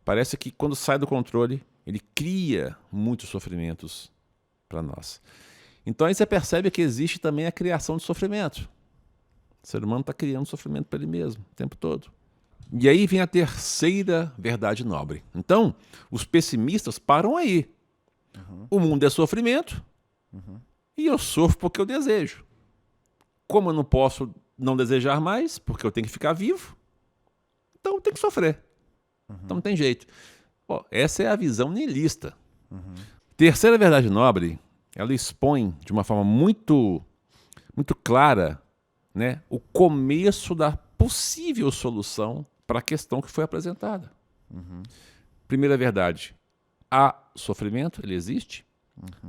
Parece que quando sai do controle, ele cria muitos sofrimentos para nós. Então aí você percebe que existe também a criação de sofrimento. O ser humano está criando sofrimento para ele mesmo, o tempo todo. E aí vem a terceira verdade nobre. Então, os pessimistas param aí. O mundo é sofrimento e eu sofro porque eu desejo. Como eu não posso não desejar mais, porque eu tenho que ficar vivo, então eu tenho que sofrer. Então não tem jeito. Essa é a visão niilista. Terceira verdade nobre ela expõe de uma forma muito, muito clara, né, o começo da possível solução para a questão que foi apresentada. Primeira verdade, há sofrimento, ele existe.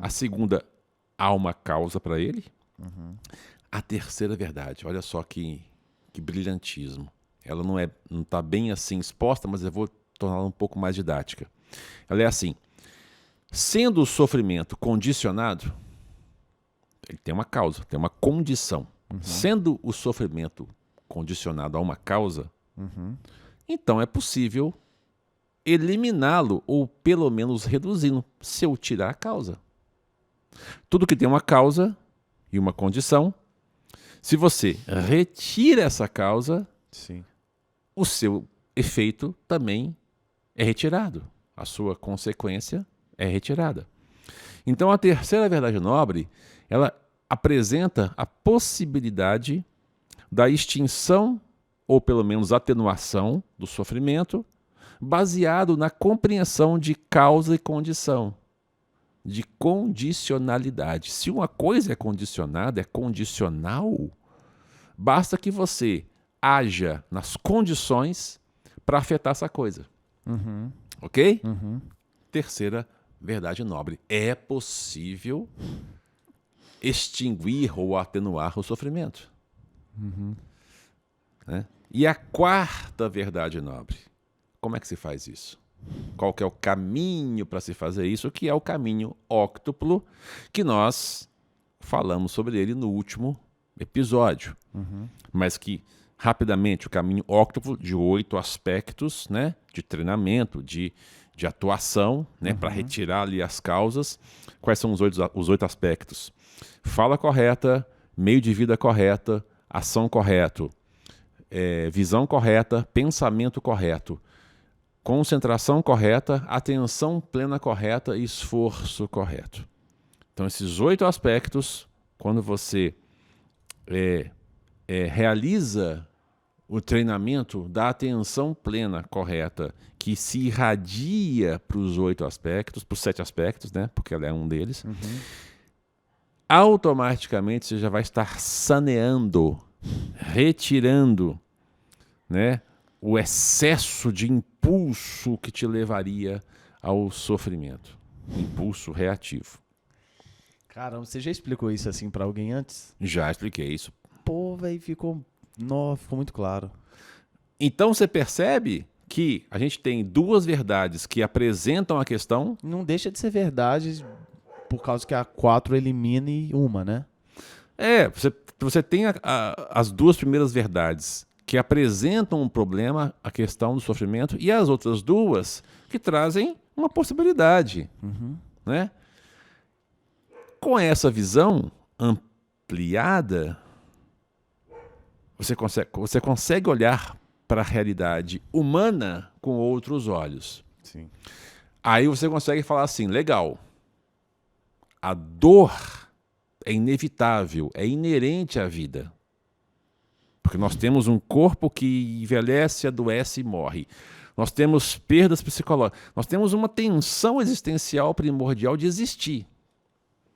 A segunda, há uma causa para ele. A terceira verdade, olha só que brilhantismo. Ela não está bem assim exposta, mas eu vou torná-la um pouco mais didática. Ela é assim: sendo o sofrimento condicionado, ele tem uma causa, tem uma condição. Sendo o sofrimento condicionado a uma causa, então é possível eliminá-lo ou pelo menos reduzi-lo se eu tirar a causa. Tudo que tem uma causa e uma condição, se você retira essa causa, Sim. o seu efeito também é retirado. A sua consequência é retirada. Então a terceira verdade nobre, ela apresenta a possibilidade da extinção ou pelo menos atenuação do sofrimento, baseado na compreensão de causa e condição, de condicionalidade. Se uma coisa é condicionada, é condicional, basta que você haja nas condições para afetar essa coisa. Ok? Terceira verdade nobre. É possível extinguir ou atenuar o sofrimento. Né? E a quarta verdade nobre. Como é que se faz isso? Qual que é o caminho para se fazer isso? Que é o caminho óctuplo, que nós falamos sobre ele no último episódio. Mas que, rapidamente, o caminho óctuplo de 8 aspectos, né? De treinamento, de atuação, né? Para retirar ali as causas. Quais são os 8 aspectos? Fala correta, meio de vida correta, ação correto, visão correta, pensamento correto, concentração correta, atenção plena correta e esforço correto. Então, esses 8 aspectos, quando você realiza o treinamento da atenção plena correta, que se irradia para os 8 aspectos, para os 7 aspectos, né? Porque ela é um deles, automaticamente você já vai estar saneando, retirando, né, o excesso de impulso que te levaria ao sofrimento. Impulso reativo. Caramba, você já explicou isso assim pra alguém antes? Já expliquei isso. Pô, velho, ficou muito claro. Então você percebe que a gente tem 2 verdades que apresentam a questão. Não deixa de ser verdade por causa que a 4 elimine uma, né? Você tem as 2 primeiras verdades que apresentam um problema, a questão do sofrimento, e as outras 2 que trazem uma possibilidade. Né? Com essa visão ampliada, você consegue olhar para a realidade humana com outros olhos. Sim. Aí você consegue falar assim, legal, a dor é inevitável, é inerente à vida. Porque nós temos um corpo que envelhece, adoece e morre. Nós temos perdas psicológicas. Nós temos uma tensão existencial primordial de existir,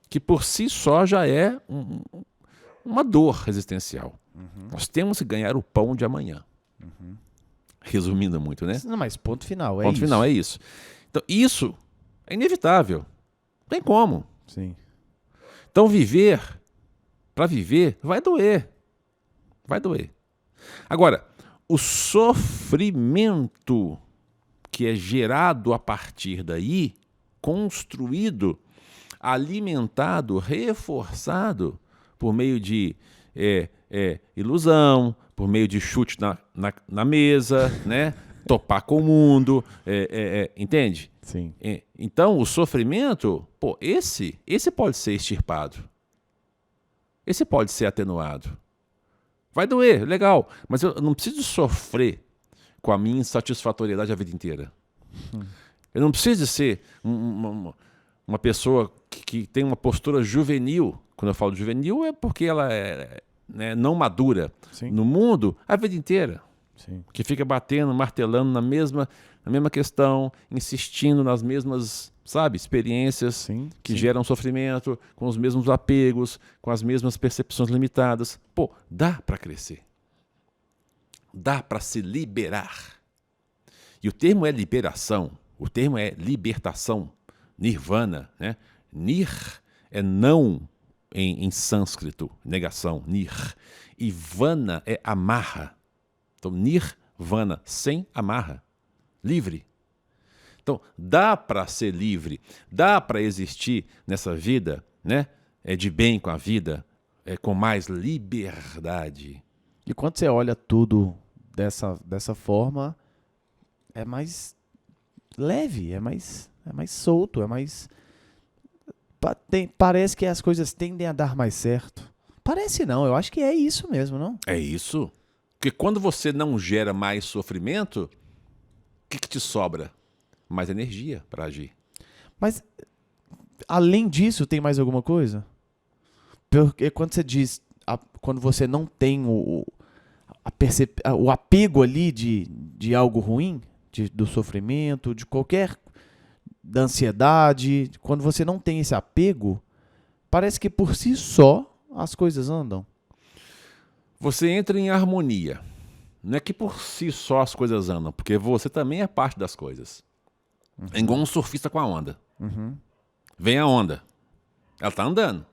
que por si só já é uma dor existencial. Nós temos que ganhar o pão de amanhã. Resumindo muito, né? Não, mas ponto final, Ponto final, é isso. Então, isso é inevitável. Não tem como. Sim. Então, para viver, vai doer. Vai doer. Agora, o sofrimento que é gerado a partir daí, construído, alimentado, reforçado por meio de ilusão, por meio de chute na mesa, né? Topar com o mundo, entende? Sim. Então, o sofrimento, esse pode ser extirpado. Esse pode ser atenuado. Vai doer, legal, mas eu não preciso sofrer com a minha insatisfatoriedade a vida inteira. Eu não preciso ser uma pessoa que tem uma postura juvenil. Quando eu falo juvenil é porque ela é não madura. Sim. No mundo a vida inteira. Sim. Que fica batendo, martelando na mesma questão, insistindo nas mesmas, sabe, experiências Sim, que sim. geram sofrimento, com os mesmos apegos, com as mesmas percepções limitadas. Pô, dá para crescer. Dá para se liberar. E o termo é liberação, o termo é libertação, nirvana, né? Nir é não em sânscrito, negação, nir. E vana é amarra. Então, nirvana, sem amarra, livre. Então, dá para ser livre, dá para existir nessa vida, né? De bem com a vida, com mais liberdade. E quando você olha tudo dessa forma, é mais leve, é mais solto, é mais... Parece que as coisas tendem a dar mais certo. Parece não, eu acho que é isso mesmo, não? É isso. Porque quando você não gera mais sofrimento, o que te sobra? Mais energia para agir. Mas, além disso, tem mais alguma coisa? Porque quando você diz, quando você não tem o apego ali de algo ruim, do sofrimento, da ansiedade, quando você não tem esse apego, parece que por si só as coisas andam. Você entra em harmonia. Não é que por si só as coisas andam, porque você também é parte das coisas. É igual um surfista com a onda. Vem a onda. Ela tá andando.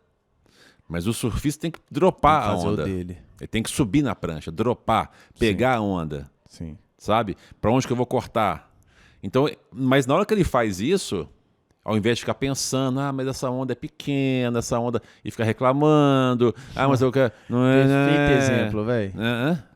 Mas o surfista tem que dropar a onda. Dele. Ele tem que subir na prancha, dropar, pegar a onda. Sim. Sabe? Para onde que eu vou cortar? Então, mas na hora que ele faz isso, ao invés de ficar pensando, mas essa onda é pequena, essa onda... E ficar reclamando, mas eu quero... Perfeito exemplo, velho.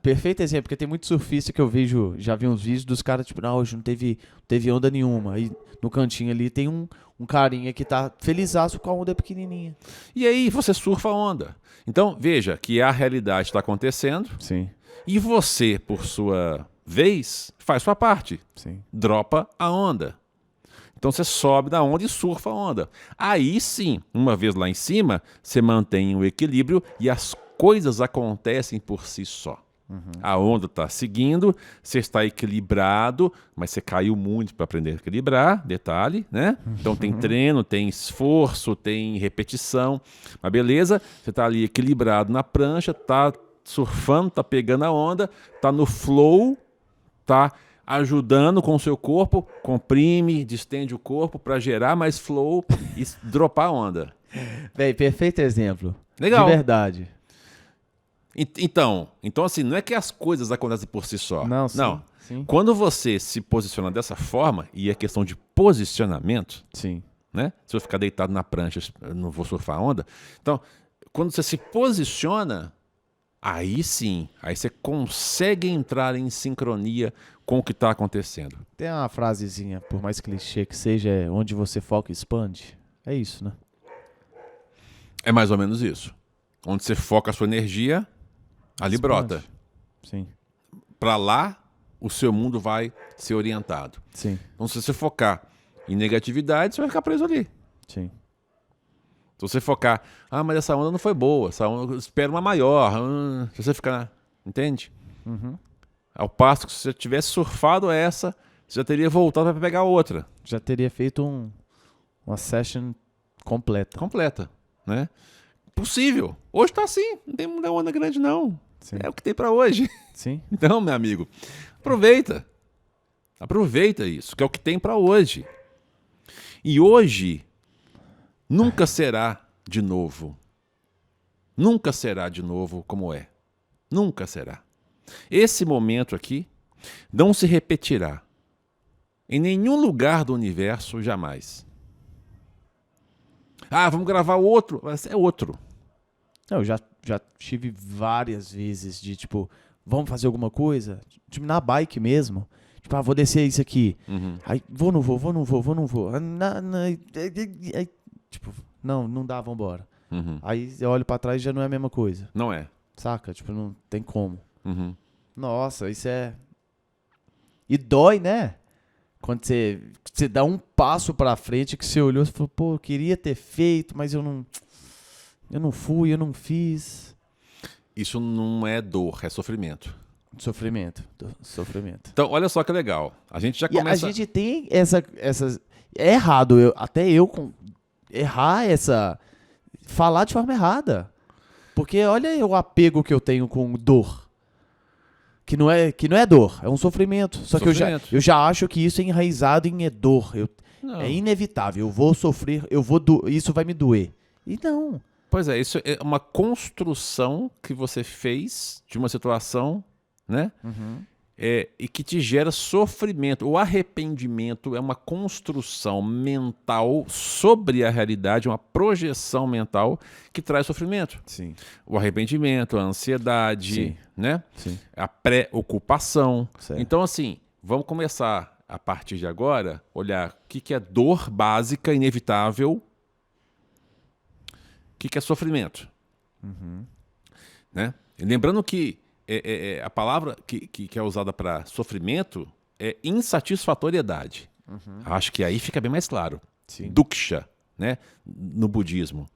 Perfeito exemplo, porque tem muito surfista que eu vejo, já vi uns vídeos dos caras, tipo, hoje não teve onda nenhuma. Aí no cantinho ali tem um carinha que tá felizaço com a onda pequenininha. E aí você surfa a onda. Então, veja que a realidade está acontecendo. Sim. E você, por sua vez, faz sua parte. Sim. Dropa a onda. Então você sobe da onda e surfa a onda. Aí sim, uma vez lá em cima, você mantém o equilíbrio e as coisas acontecem por si só. A onda está seguindo, você está equilibrado, mas você caiu muito para aprender a equilibrar, detalhe, né? Então tem treino, tem esforço, tem repetição. Mas beleza, você está ali equilibrado na prancha, está surfando, está pegando a onda, está no flow, está ajudando com o seu corpo, comprime, distende o corpo para gerar mais flow e dropar a onda. Véi, perfeito exemplo. Legal. De verdade. Então assim, não é que as coisas acontecem por si só. Não. Sim. Quando você se posiciona dessa forma, e é questão de posicionamento, Sim. né? Se eu ficar deitado na prancha, eu não vou surfar a onda. Então, quando você se posiciona, aí sim, aí você consegue entrar em sincronia com o que está acontecendo. Tem uma frasezinha, por mais clichê que seja, onde você foca expande. É isso, né? É mais ou menos isso. Onde você foca a sua energia, ali Expande. brota. Sim. Para lá, o seu mundo vai ser orientado. Sim. Então, se você focar em negatividade, você vai ficar preso ali. Sim. Se você focar, mas essa onda não foi boa, essa onda, espera uma maior. Se você ficar, entende? Ao passo que se você tivesse surfado essa, você já teria voltado para pegar outra. Já teria feito uma session completa. Completa, né? Possível. Hoje tá assim, não tem muita onda grande não. Sim. É o que tem para hoje. Sim. Então, meu amigo, aproveita. Aproveita isso, que é o que tem para hoje. E hoje nunca será de novo. Nunca será de novo como é. Nunca será. Esse momento aqui não se repetirá em nenhum lugar do universo jamais. Vamos gravar outro. É outro. Eu já tive várias vezes de, tipo, vamos fazer alguma coisa? Tipo, na bike mesmo. Tipo, vou descer isso aqui. Aí, vou, não vou. Aí, tipo, não dá, vambora. Aí eu olho pra trás e já não é a mesma coisa. Não é. Saca? Tipo, não tem como. Nossa, isso é... E dói, né? Quando você dá um passo pra frente que você olhou e falou, pô, eu queria ter feito, mas eu não fui, eu não fiz. Isso não é dor, é sofrimento. Sofrimento. Então, olha só que legal. A gente já E começa... a gente tem essas... É errado, errar falar de forma errada. Porque olha o apego que eu tenho com dor. Que não é dor, é um sofrimento. Só que eu já acho que isso é enraizado em dor. É inevitável, eu vou sofrer, isso vai me doer. E não. Pois é, isso é uma construção que você fez de uma situação, né? Uhum. E que te gera sofrimento. O arrependimento é uma construção mental sobre a realidade, uma projeção mental que traz sofrimento. Sim. O arrependimento, a ansiedade, Sim. né? Sim. A preocupação. Certo. Então, assim, vamos começar a partir de agora, olhar o que é dor básica, inevitável, o que é sofrimento. Uhum. Né? E lembrando que a palavra que é usada para sofrimento é insatisfatoriedade. Uhum. Acho que aí fica bem mais claro. Sim. Dukkha, né? No budismo.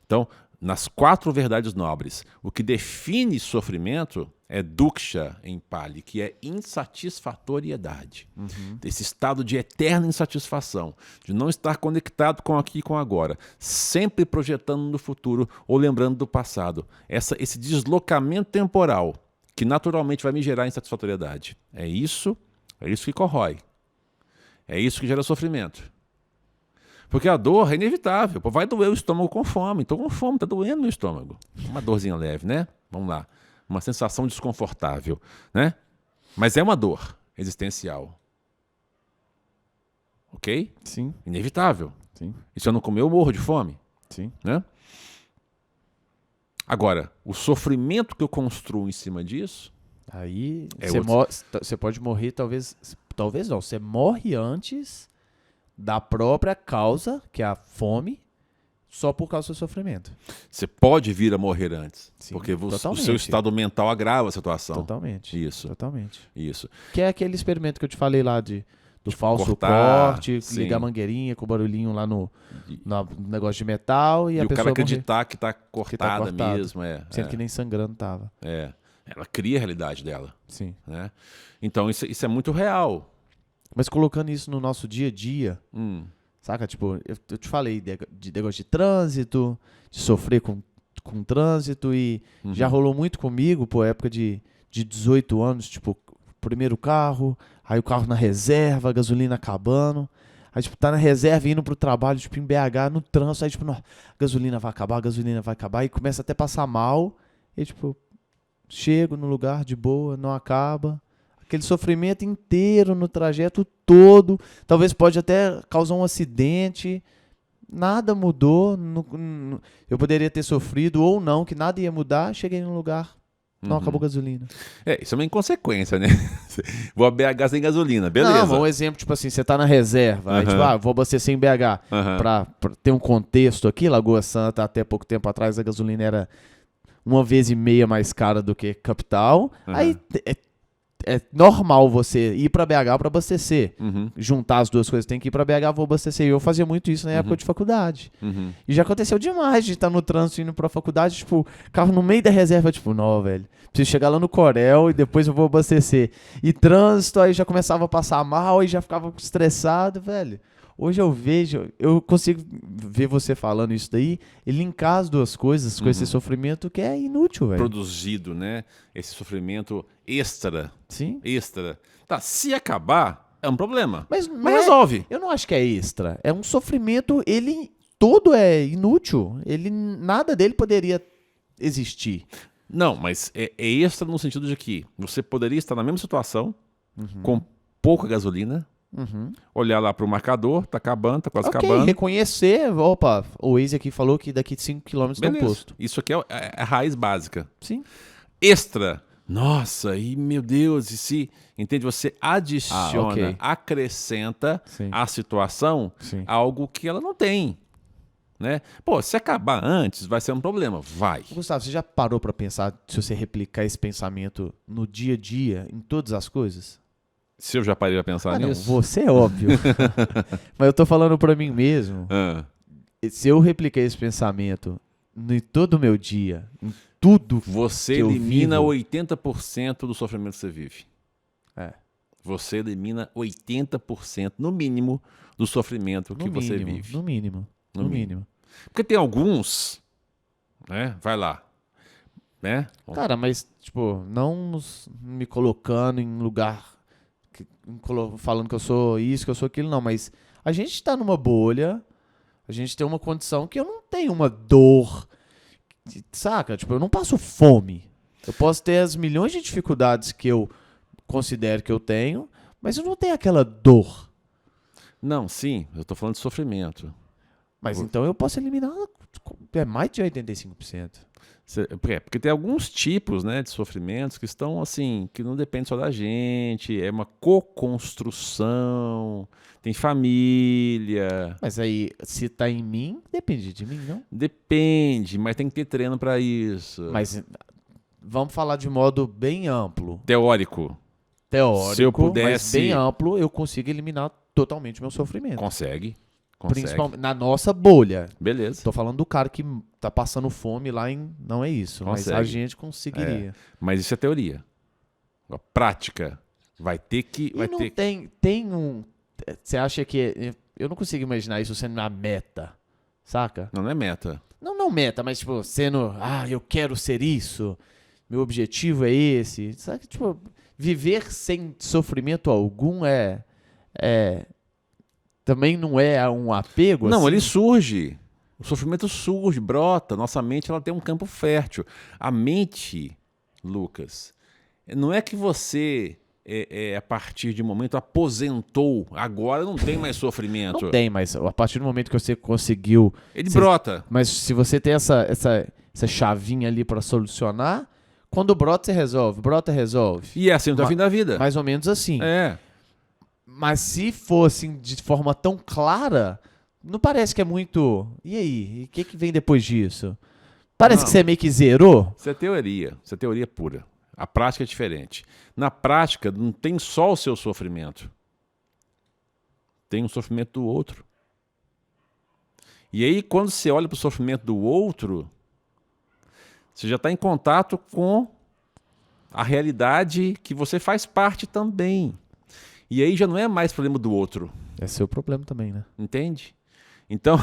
Então, nas 4 verdades nobres, o que define sofrimento é dukkha em Pali, que é insatisfatoriedade. Uhum. Esse estado de eterna insatisfação, de não estar conectado com aqui e com agora, sempre projetando no futuro ou lembrando do passado. Esse deslocamento temporal que naturalmente vai me gerar insatisfatoriedade. É isso que corrói. É isso que gera sofrimento. Porque a dor é inevitável. Pô, vai doer o estômago com fome. Estou com fome, está doendo no estômago. Uma dorzinha leve, né? Vamos lá. Uma sensação desconfortável, né? Mas é uma dor existencial. Ok? Sim. Inevitável. Sim. E se eu não comer, eu morro de fome. Sim. Né? Agora, o sofrimento que eu construo em cima disso... Aí É você pode morrer, talvez não. Você morre antes da própria causa, que é a fome, só por causa do seu sofrimento. Você pode vir a morrer antes. Sim, porque o totalmente. seu estado mental agrava a situação. Totalmente. Isso. Totalmente. Isso. Que é aquele experimento que eu te falei lá do falso cortar, corte, sim. ligar a mangueirinha com o barulhinho lá no negócio de metal e a o pessoa cara acreditar que está cortada cortado, mesmo. sendo que nem sangrando tava. Ela cria a realidade dela. Sim. Né? Então, isso é muito real. Mas colocando isso no nosso dia a dia, saca? Tipo, eu te falei de negócio de trânsito, de sofrer com trânsito e já rolou muito comigo, pô, época de 18 anos, tipo, primeiro carro, aí o carro na reserva, a gasolina acabando, aí, tipo, tá na reserva indo pro trabalho, tipo, em BH, no trânsito, aí, tipo, a gasolina vai acabar, e começa até a passar mal, e, tipo, chego no lugar de boa, não acaba. Aquele sofrimento inteiro no trajeto todo. Talvez pode até causar um acidente. Nada mudou. Eu poderia ter sofrido ou não, que nada ia mudar. Cheguei num lugar, não acabou a gasolina. Isso é uma inconsequência, né? Vou a BH sem gasolina, beleza. Não, um exemplo, tipo assim, você tá na reserva. Aí, tipo, vou abastecer em BH. Pra ter um contexto aqui, Lagoa Santa, até pouco tempo atrás, a gasolina era 1,5 vezes mais cara do que capital. Aí é normal você ir pra BH pra abastecer. Juntar as duas coisas. Tem que ir pra BH, vou abastecer. E eu fazia muito isso na época de faculdade. E já aconteceu demais de estar no trânsito indo pra faculdade, tipo, carro no meio da reserva, tipo, não, velho. Preciso chegar lá no Corel e depois eu vou abastecer. E trânsito, aí já começava a passar mal e já ficava estressado, velho. Hoje eu consigo ver você falando isso daí e linkar as duas coisas com esse sofrimento que é inútil, velho. Produzido, né? Esse sofrimento extra. Sim. Extra. Tá, se acabar, é um problema. Mas resolve. Eu não acho que é extra. É um sofrimento, ele todo é inútil. Nada dele poderia existir. Não, mas é extra no sentido de que você poderia estar na mesma situação, com pouca gasolina, olhar lá pro marcador, tá acabando, tá quase acabando. Reconhecer, opa, o Waze aqui falou que daqui 5 km tem um posto. Isso aqui é a raiz básica. Sim. Extra. Nossa, e meu Deus, e se... Entende? Você adiciona, acrescenta à situação algo que ela não tem. Né? Pô, se acabar antes, vai ser um problema. Vai. Gustavo, você já parou pra pensar se você replicar esse pensamento no dia a dia, em todas as coisas? Se eu já parei pra pensar nisso? Não, você é óbvio. Mas eu tô falando pra mim mesmo. Se eu replicar esse pensamento em todo o meu dia, em tudo Você que eu elimina vivo. 80% do sofrimento que você vive. É, Você elimina 80%, no mínimo, do sofrimento que você vive. no mínimo. No mínimo. Porque tem alguns, né? Vai lá, né? Cara, mas, tipo, não me colocando em lugar, falando que eu sou isso, que eu sou aquilo, não. Mas a gente tá numa bolha, a gente tem uma condição que eu não tenho uma dor, saca? Tipo, eu não passo fome. Eu posso ter as milhões de dificuldades que eu considero que eu tenho, mas eu não tenho aquela dor. Não, sim, eu tô falando de sofrimento. Mas então eu posso eliminar mais de 85%. Porque tem alguns tipos, né, de sofrimentos que estão assim, que não dependem só da gente, é uma co-construção, tem família. Mas aí, se tá em mim, depende de mim, não? Depende, mas tem que ter treino para isso. Mas vamos falar de modo bem amplo. Teórico. Teórico, Se eu mas pudesse- bem amplo, eu consigo eliminar totalmente o meu sofrimento. Consegue. Principalmente na nossa bolha. Beleza. Tô falando do cara que tá passando fome lá em... Não é isso, mas a Consegue. gente conseguiria. Mas isso é teoria. A prática vai ter que... E Vai não ter... tem um... Você acha que... Eu não consigo imaginar isso sendo uma meta, saca? Não é meta. Não meta, mas tipo, sendo... eu quero ser isso. Meu objetivo é esse. Sabe? Tipo, viver sem sofrimento algum também não é um apego? Não, assim? ele surge. O sofrimento surge, brota. Nossa mente ela tem um campo fértil. A mente, Lucas, não é que você, a partir de um momento, aposentou. Agora não tem mais sofrimento. Não tem, mas a partir do momento que você conseguiu... Ele Você- brota. Mas se você tem essa chavinha ali pra solucionar, quando brota, você resolve. Brota, resolve. E é assim no fim da vida. Mais ou menos assim. É. Mas se fosse de forma tão clara, não parece que é muito... E aí? E o que vem depois disso? Parece Não. que você meio que zerou. Isso é teoria. Isso é teoria pura. A prática é diferente. Na prática, não tem só o seu sofrimento. Tem o sofrimento do outro. E aí, quando você olha para o sofrimento do outro, você já está em contato com a realidade que você faz parte também. E aí já não é mais problema do outro, É seu problema também, né? entende? Então,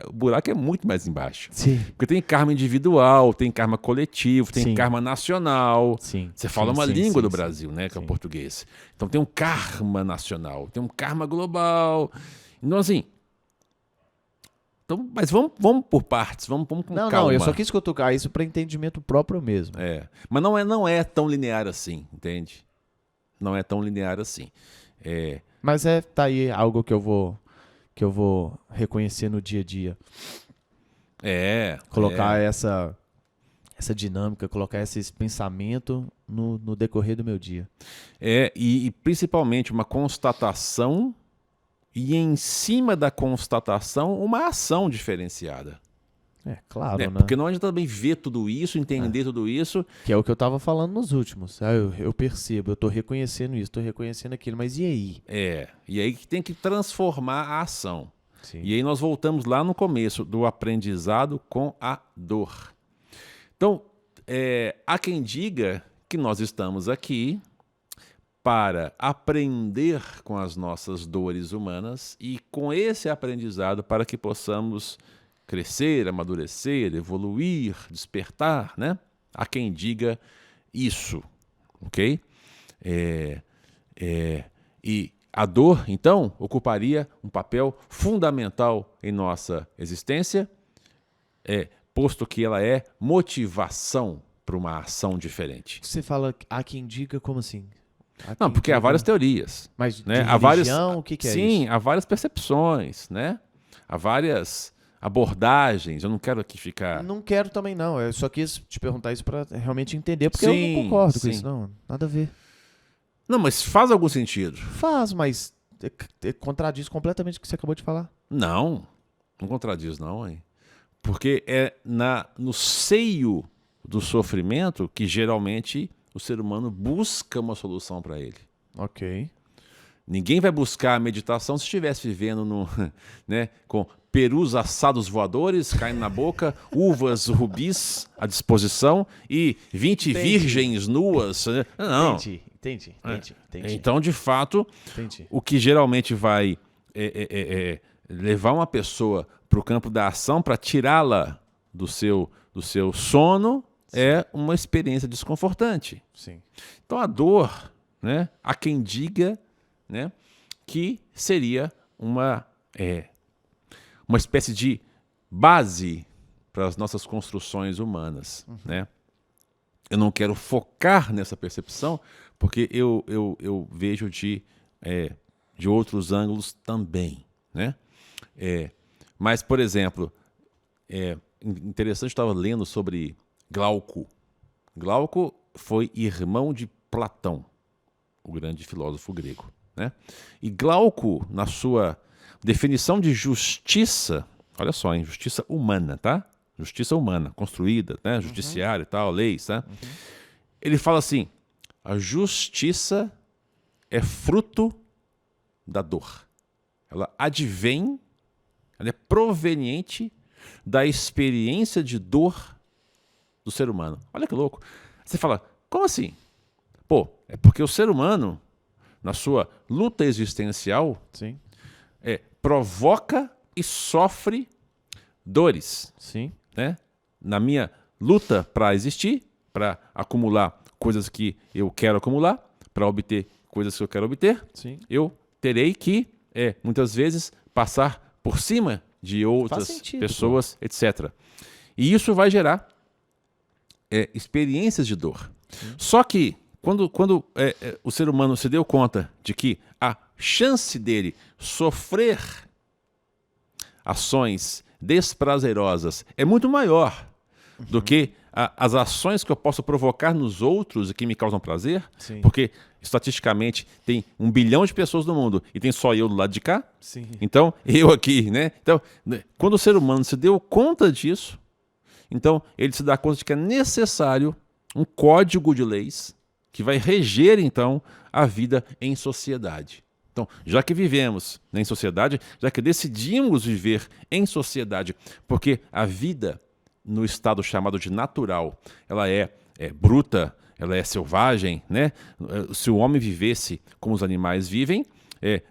o buraco é muito mais embaixo. Sim. Porque tem karma individual, tem karma coletivo, tem Sim. karma nacional. Sim. Você fala uma sim, língua do sim. Brasil, né? Que é o Sim. português. Então tem um karma nacional, tem um karma global. Então, assim. Então, mas vamos por partes, vamos com Não, calma. eu só quis cutucar isso para entendimento próprio mesmo. É. Mas não é tão linear assim, entende? Não é tão linear assim. É, Mas tá aí algo que eu vou reconhecer no dia a dia. Colocar essa dinâmica, colocar esse pensamento no decorrer do meu dia. E principalmente uma constatação e em cima da constatação uma ação diferenciada. Claro, né? Porque não adianta também ver tudo isso, entender tudo isso. Que é o que eu tava falando nos últimos. Eu percebo, eu tô reconhecendo isso, tô reconhecendo aquilo, mas e aí? E aí que tem que transformar a ação. Sim. E aí nós voltamos lá no começo do aprendizado com a dor. Então, há quem diga que nós estamos aqui para aprender com as nossas dores humanas e com esse aprendizado para que possamos crescer, amadurecer, evoluir, despertar, né? Há quem diga isso, ok? E a dor, então, ocuparia um papel fundamental em nossa existência, posto que ela é motivação para uma ação diferente. Você fala, há quem diga como assim? Não, porque há várias teorias. Mas de né? religião, o que é sim, isso? há várias percepções, né? Há várias abordagens. Eu não quero aqui ficar... Não quero também, não. Eu só quis te perguntar isso pra realmente entender, porque eu Sim, não concordo com sim. isso, não. Nada a ver. Não, mas faz algum sentido. Faz, mas contradiz completamente o que você acabou de falar. Não contradiz não, hein? Porque é no seio do sofrimento que geralmente o ser humano busca uma solução para ele. Ok. Ninguém vai buscar a meditação se estivesse vivendo né, com perus assados voadores caindo na boca, uvas rubis à disposição e 20 virgens nuas. Não. Entendi. Então, de fato, o que geralmente vai levar uma pessoa para o campo da ação, para tirá-la do seu sono, é uma experiência desconfortante. Sim. Então, a dor, né, há quem diga, né, que seria uma espécie de base para as nossas construções humanas, né? Eu não quero focar nessa percepção, porque eu vejo de outros ângulos também, né? Mas, por exemplo, interessante, eu estava lendo sobre Glauco. Glauco foi irmão de Platão, o grande filósofo grego, né? E Glauco, na sua definição de justiça, olha só, hein? Justiça humana, tá? Justiça humana, construída, né? Judiciário e tal, leis, tá? Ele fala assim, a justiça é fruto da dor. Ela advém, ela é proveniente da experiência de dor do ser humano. Olha que louco. Você fala, como assim? Pô, é porque o ser humano, na sua luta existencial, Sim. Provoca e sofre dores. Sim. Né? Na minha luta para existir, para acumular coisas que eu quero acumular, para obter coisas que eu quero obter, Sim. eu terei que, muitas vezes, passar por cima de outras pessoas, etc. E isso vai gerar experiências de dor. Sim. Só que, quando o ser humano se deu conta de que a chance dele sofrer ações desprazerosas é muito maior do que as ações que eu posso provocar nos outros e que me causam prazer, Sim. porque estatisticamente tem 1 bilhão de pessoas no mundo e tem só eu do lado de cá. Sim. Então, eu aqui, né? Então, quando o ser humano se deu conta disso, então ele se dá conta de que é necessário um código de leis que vai reger, então, a vida em sociedade. Então, já que vivemos em sociedade, já que decidimos viver em sociedade, porque a vida no estado chamado de natural, ela é bruta, ela é selvagem, né? Se o homem vivesse como os animais vivem,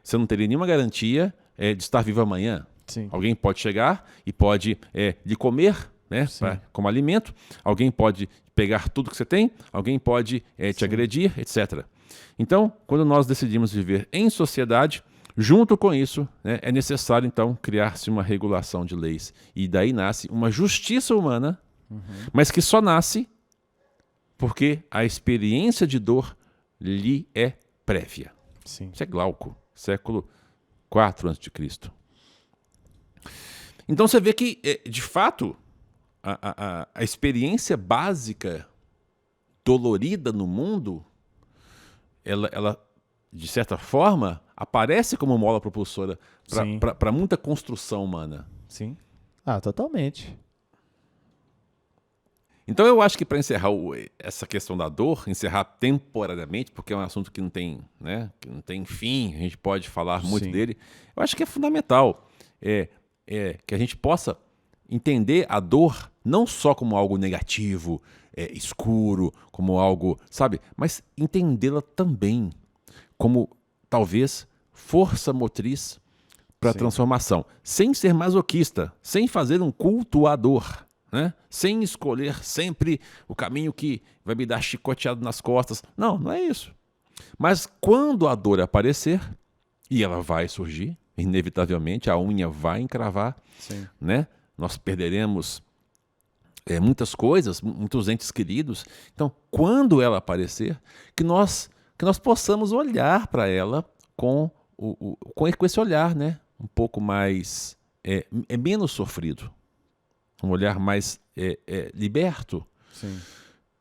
você não teria nenhuma garantia de estar vivo amanhã. Sim. Alguém pode chegar e pode lhe comer, né, como alimento. Alguém pode pegar tudo que você tem, alguém pode te agredir, etc. Então, quando nós decidimos viver em sociedade, junto com isso, né, é necessário, então, criar-se uma regulação de leis. E daí nasce uma justiça humana, mas que só nasce porque a experiência de dor lhe é prévia. Sim. Isso é Glauco, século IV a.C. Então você vê que, de fato, a experiência básica dolorida no mundo, ela de certa forma, aparece como mola propulsora para muita construção humana. Sim. Totalmente. Então eu acho que para encerrar essa questão da dor, encerrar temporariamente, porque é um assunto que não tem, né, que não tem fim, a gente pode falar muito dele, eu acho que é fundamental que a gente possa entender a dor não só como algo negativo, escuro, como algo, sabe, mas entendê-la também como, talvez, força motriz para a transformação, sem ser masoquista, sem fazer um culto à dor, né? Sem escolher sempre o caminho que vai me dar chicoteado nas costas. Não, não é isso. Mas quando a dor aparecer, e ela vai surgir, inevitavelmente, a unha vai encravar, né? Nós perderemos muitas coisas, muitos entes queridos. Então, quando ela aparecer, que nós possamos olhar para ela com esse olhar, né? Um pouco mais, menos sofrido. Um olhar mais liberto. Sim.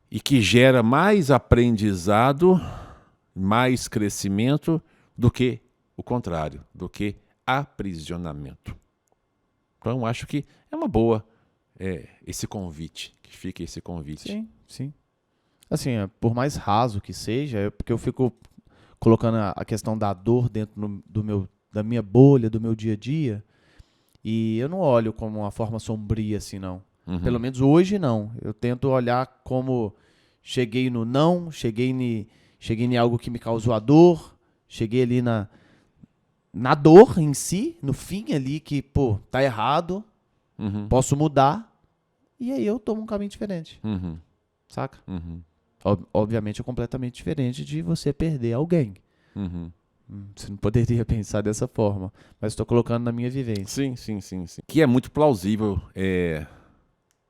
E que gera mais aprendizado, mais crescimento do que o contrário, do que aprisionamento. Então, acho que é uma boa esse convite, que fique esse convite. Sim, sim. Assim, por mais raso que seja, porque eu fico colocando a questão da dor dentro da minha bolha, do meu dia a dia, E eu não olho como uma forma sombria assim, não. Pelo menos hoje, não. Eu tento olhar como cheguei no não, cheguei em algo que me causou a dor, cheguei ali na dor em si, no fim ali, que, pô, tá errado, posso mudar, e aí eu tomo um caminho diferente. Saca? Obviamente é completamente diferente de você perder alguém. Você não poderia pensar dessa forma, mas estou colocando na minha vivência. Sim. Que é muito plausível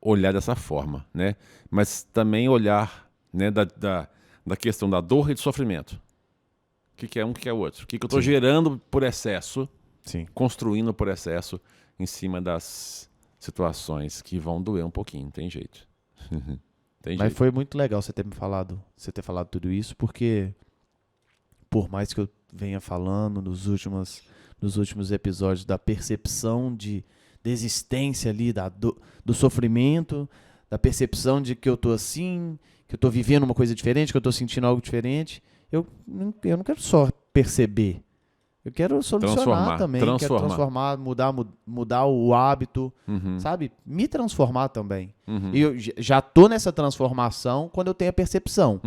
olhar dessa forma, né? Mas também olhar, né, da questão da dor e do sofrimento. O que é um, o que é o outro? O que eu estou gerando por excesso, construindo por excesso em cima das situações que vão doer um pouquinho, tem jeito. Mas foi muito legal você ter falado tudo isso, porque por mais que eu venha falando nos últimos episódios da percepção de existência ali, do sofrimento, da percepção de que eu tô assim, que eu tô vivendo uma coisa diferente, que eu tô sentindo algo diferente, eu não quero só perceber. Eu quero solucionar também, quero transformar, mudar o hábito, sabe? Me transformar também. E eu já tô nessa transformação quando eu tenho a percepção.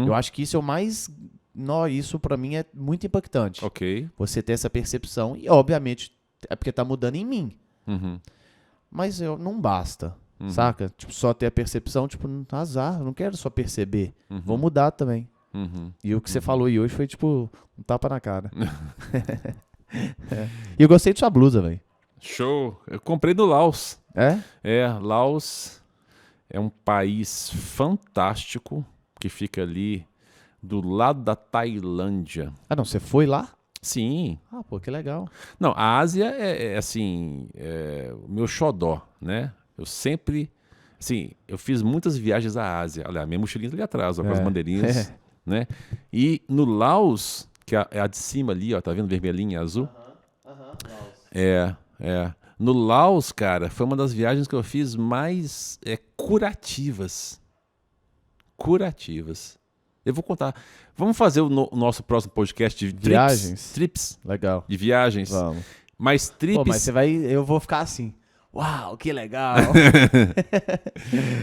Eu acho que isso é o mais... isso pra mim é muito impactante. Ok. Você ter essa percepção e, obviamente, é porque tá mudando em mim. Mas não basta, saca? Tipo, só ter a percepção, tipo, azar, eu não quero só perceber. Vou mudar também. E o que você falou aí hoje foi tipo um tapa na cara. E eu gostei de sua blusa, velho. Show! Eu comprei do Laos. É? Laos é um país fantástico que fica ali do lado da Tailândia. Ah, não, você foi lá? Sim. Ah, pô, que legal. Não, a Ásia assim, o meu xodó, né? Eu sempre, assim, eu fiz muitas viagens à Ásia. Olha, a minha mochilinha tá ali atrás, ó, com as bandeirinhas, né? E no Laos, que é a de cima ali, ó, tá vendo vermelhinha, azul? Laos. No Laos, cara, foi uma das viagens que eu fiz mais curativas. Eu vou contar. Vamos fazer o nosso próximo podcast de viagens? Trips. Legal. De viagens. Vamos. Mas trips... Pô, mas eu vou ficar assim. Uau, que legal.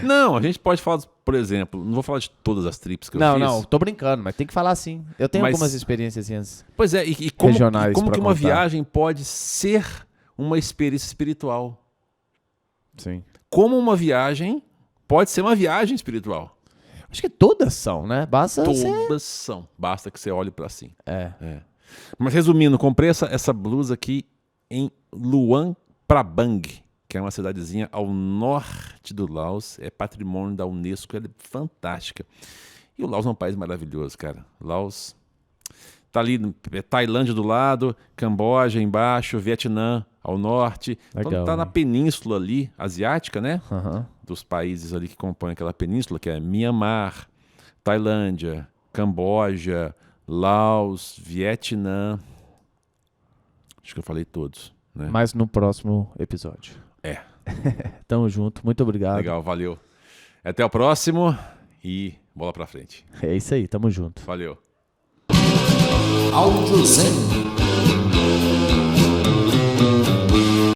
Não, a gente pode falar, por exemplo, não vou falar de todas as trips que eu fiz. Não, tô brincando, mas tem que falar assim. Eu tenho algumas experiências Pois é, e como, regionais como pra que uma contar. viagem pode ser uma experiência espiritual? Sim. Como uma viagem pode ser uma viagem espiritual? Acho que todas são, né? Todas são. Basta que você olhe pra cima. Mas resumindo, comprei essa blusa aqui em Luang Prabang, que é uma cidadezinha ao norte do Laos. É patrimônio da Unesco, ela é fantástica. E o Laos é um país maravilhoso, cara. Laos tá ali, Tailândia do lado, Camboja embaixo, Vietnã ao norte. Legal, então tá na península ali, asiática, né? Uhum. Dos países ali que compõem aquela península, que é Mianmar, Tailândia, Camboja, Laos, Vietnã. Acho que eu falei todos, né? Mas no próximo episódio. Tamo junto, muito obrigado. Legal, valeu. Até o próximo e bola pra frente. É isso aí, tamo junto. Valeu. Áudio Zen.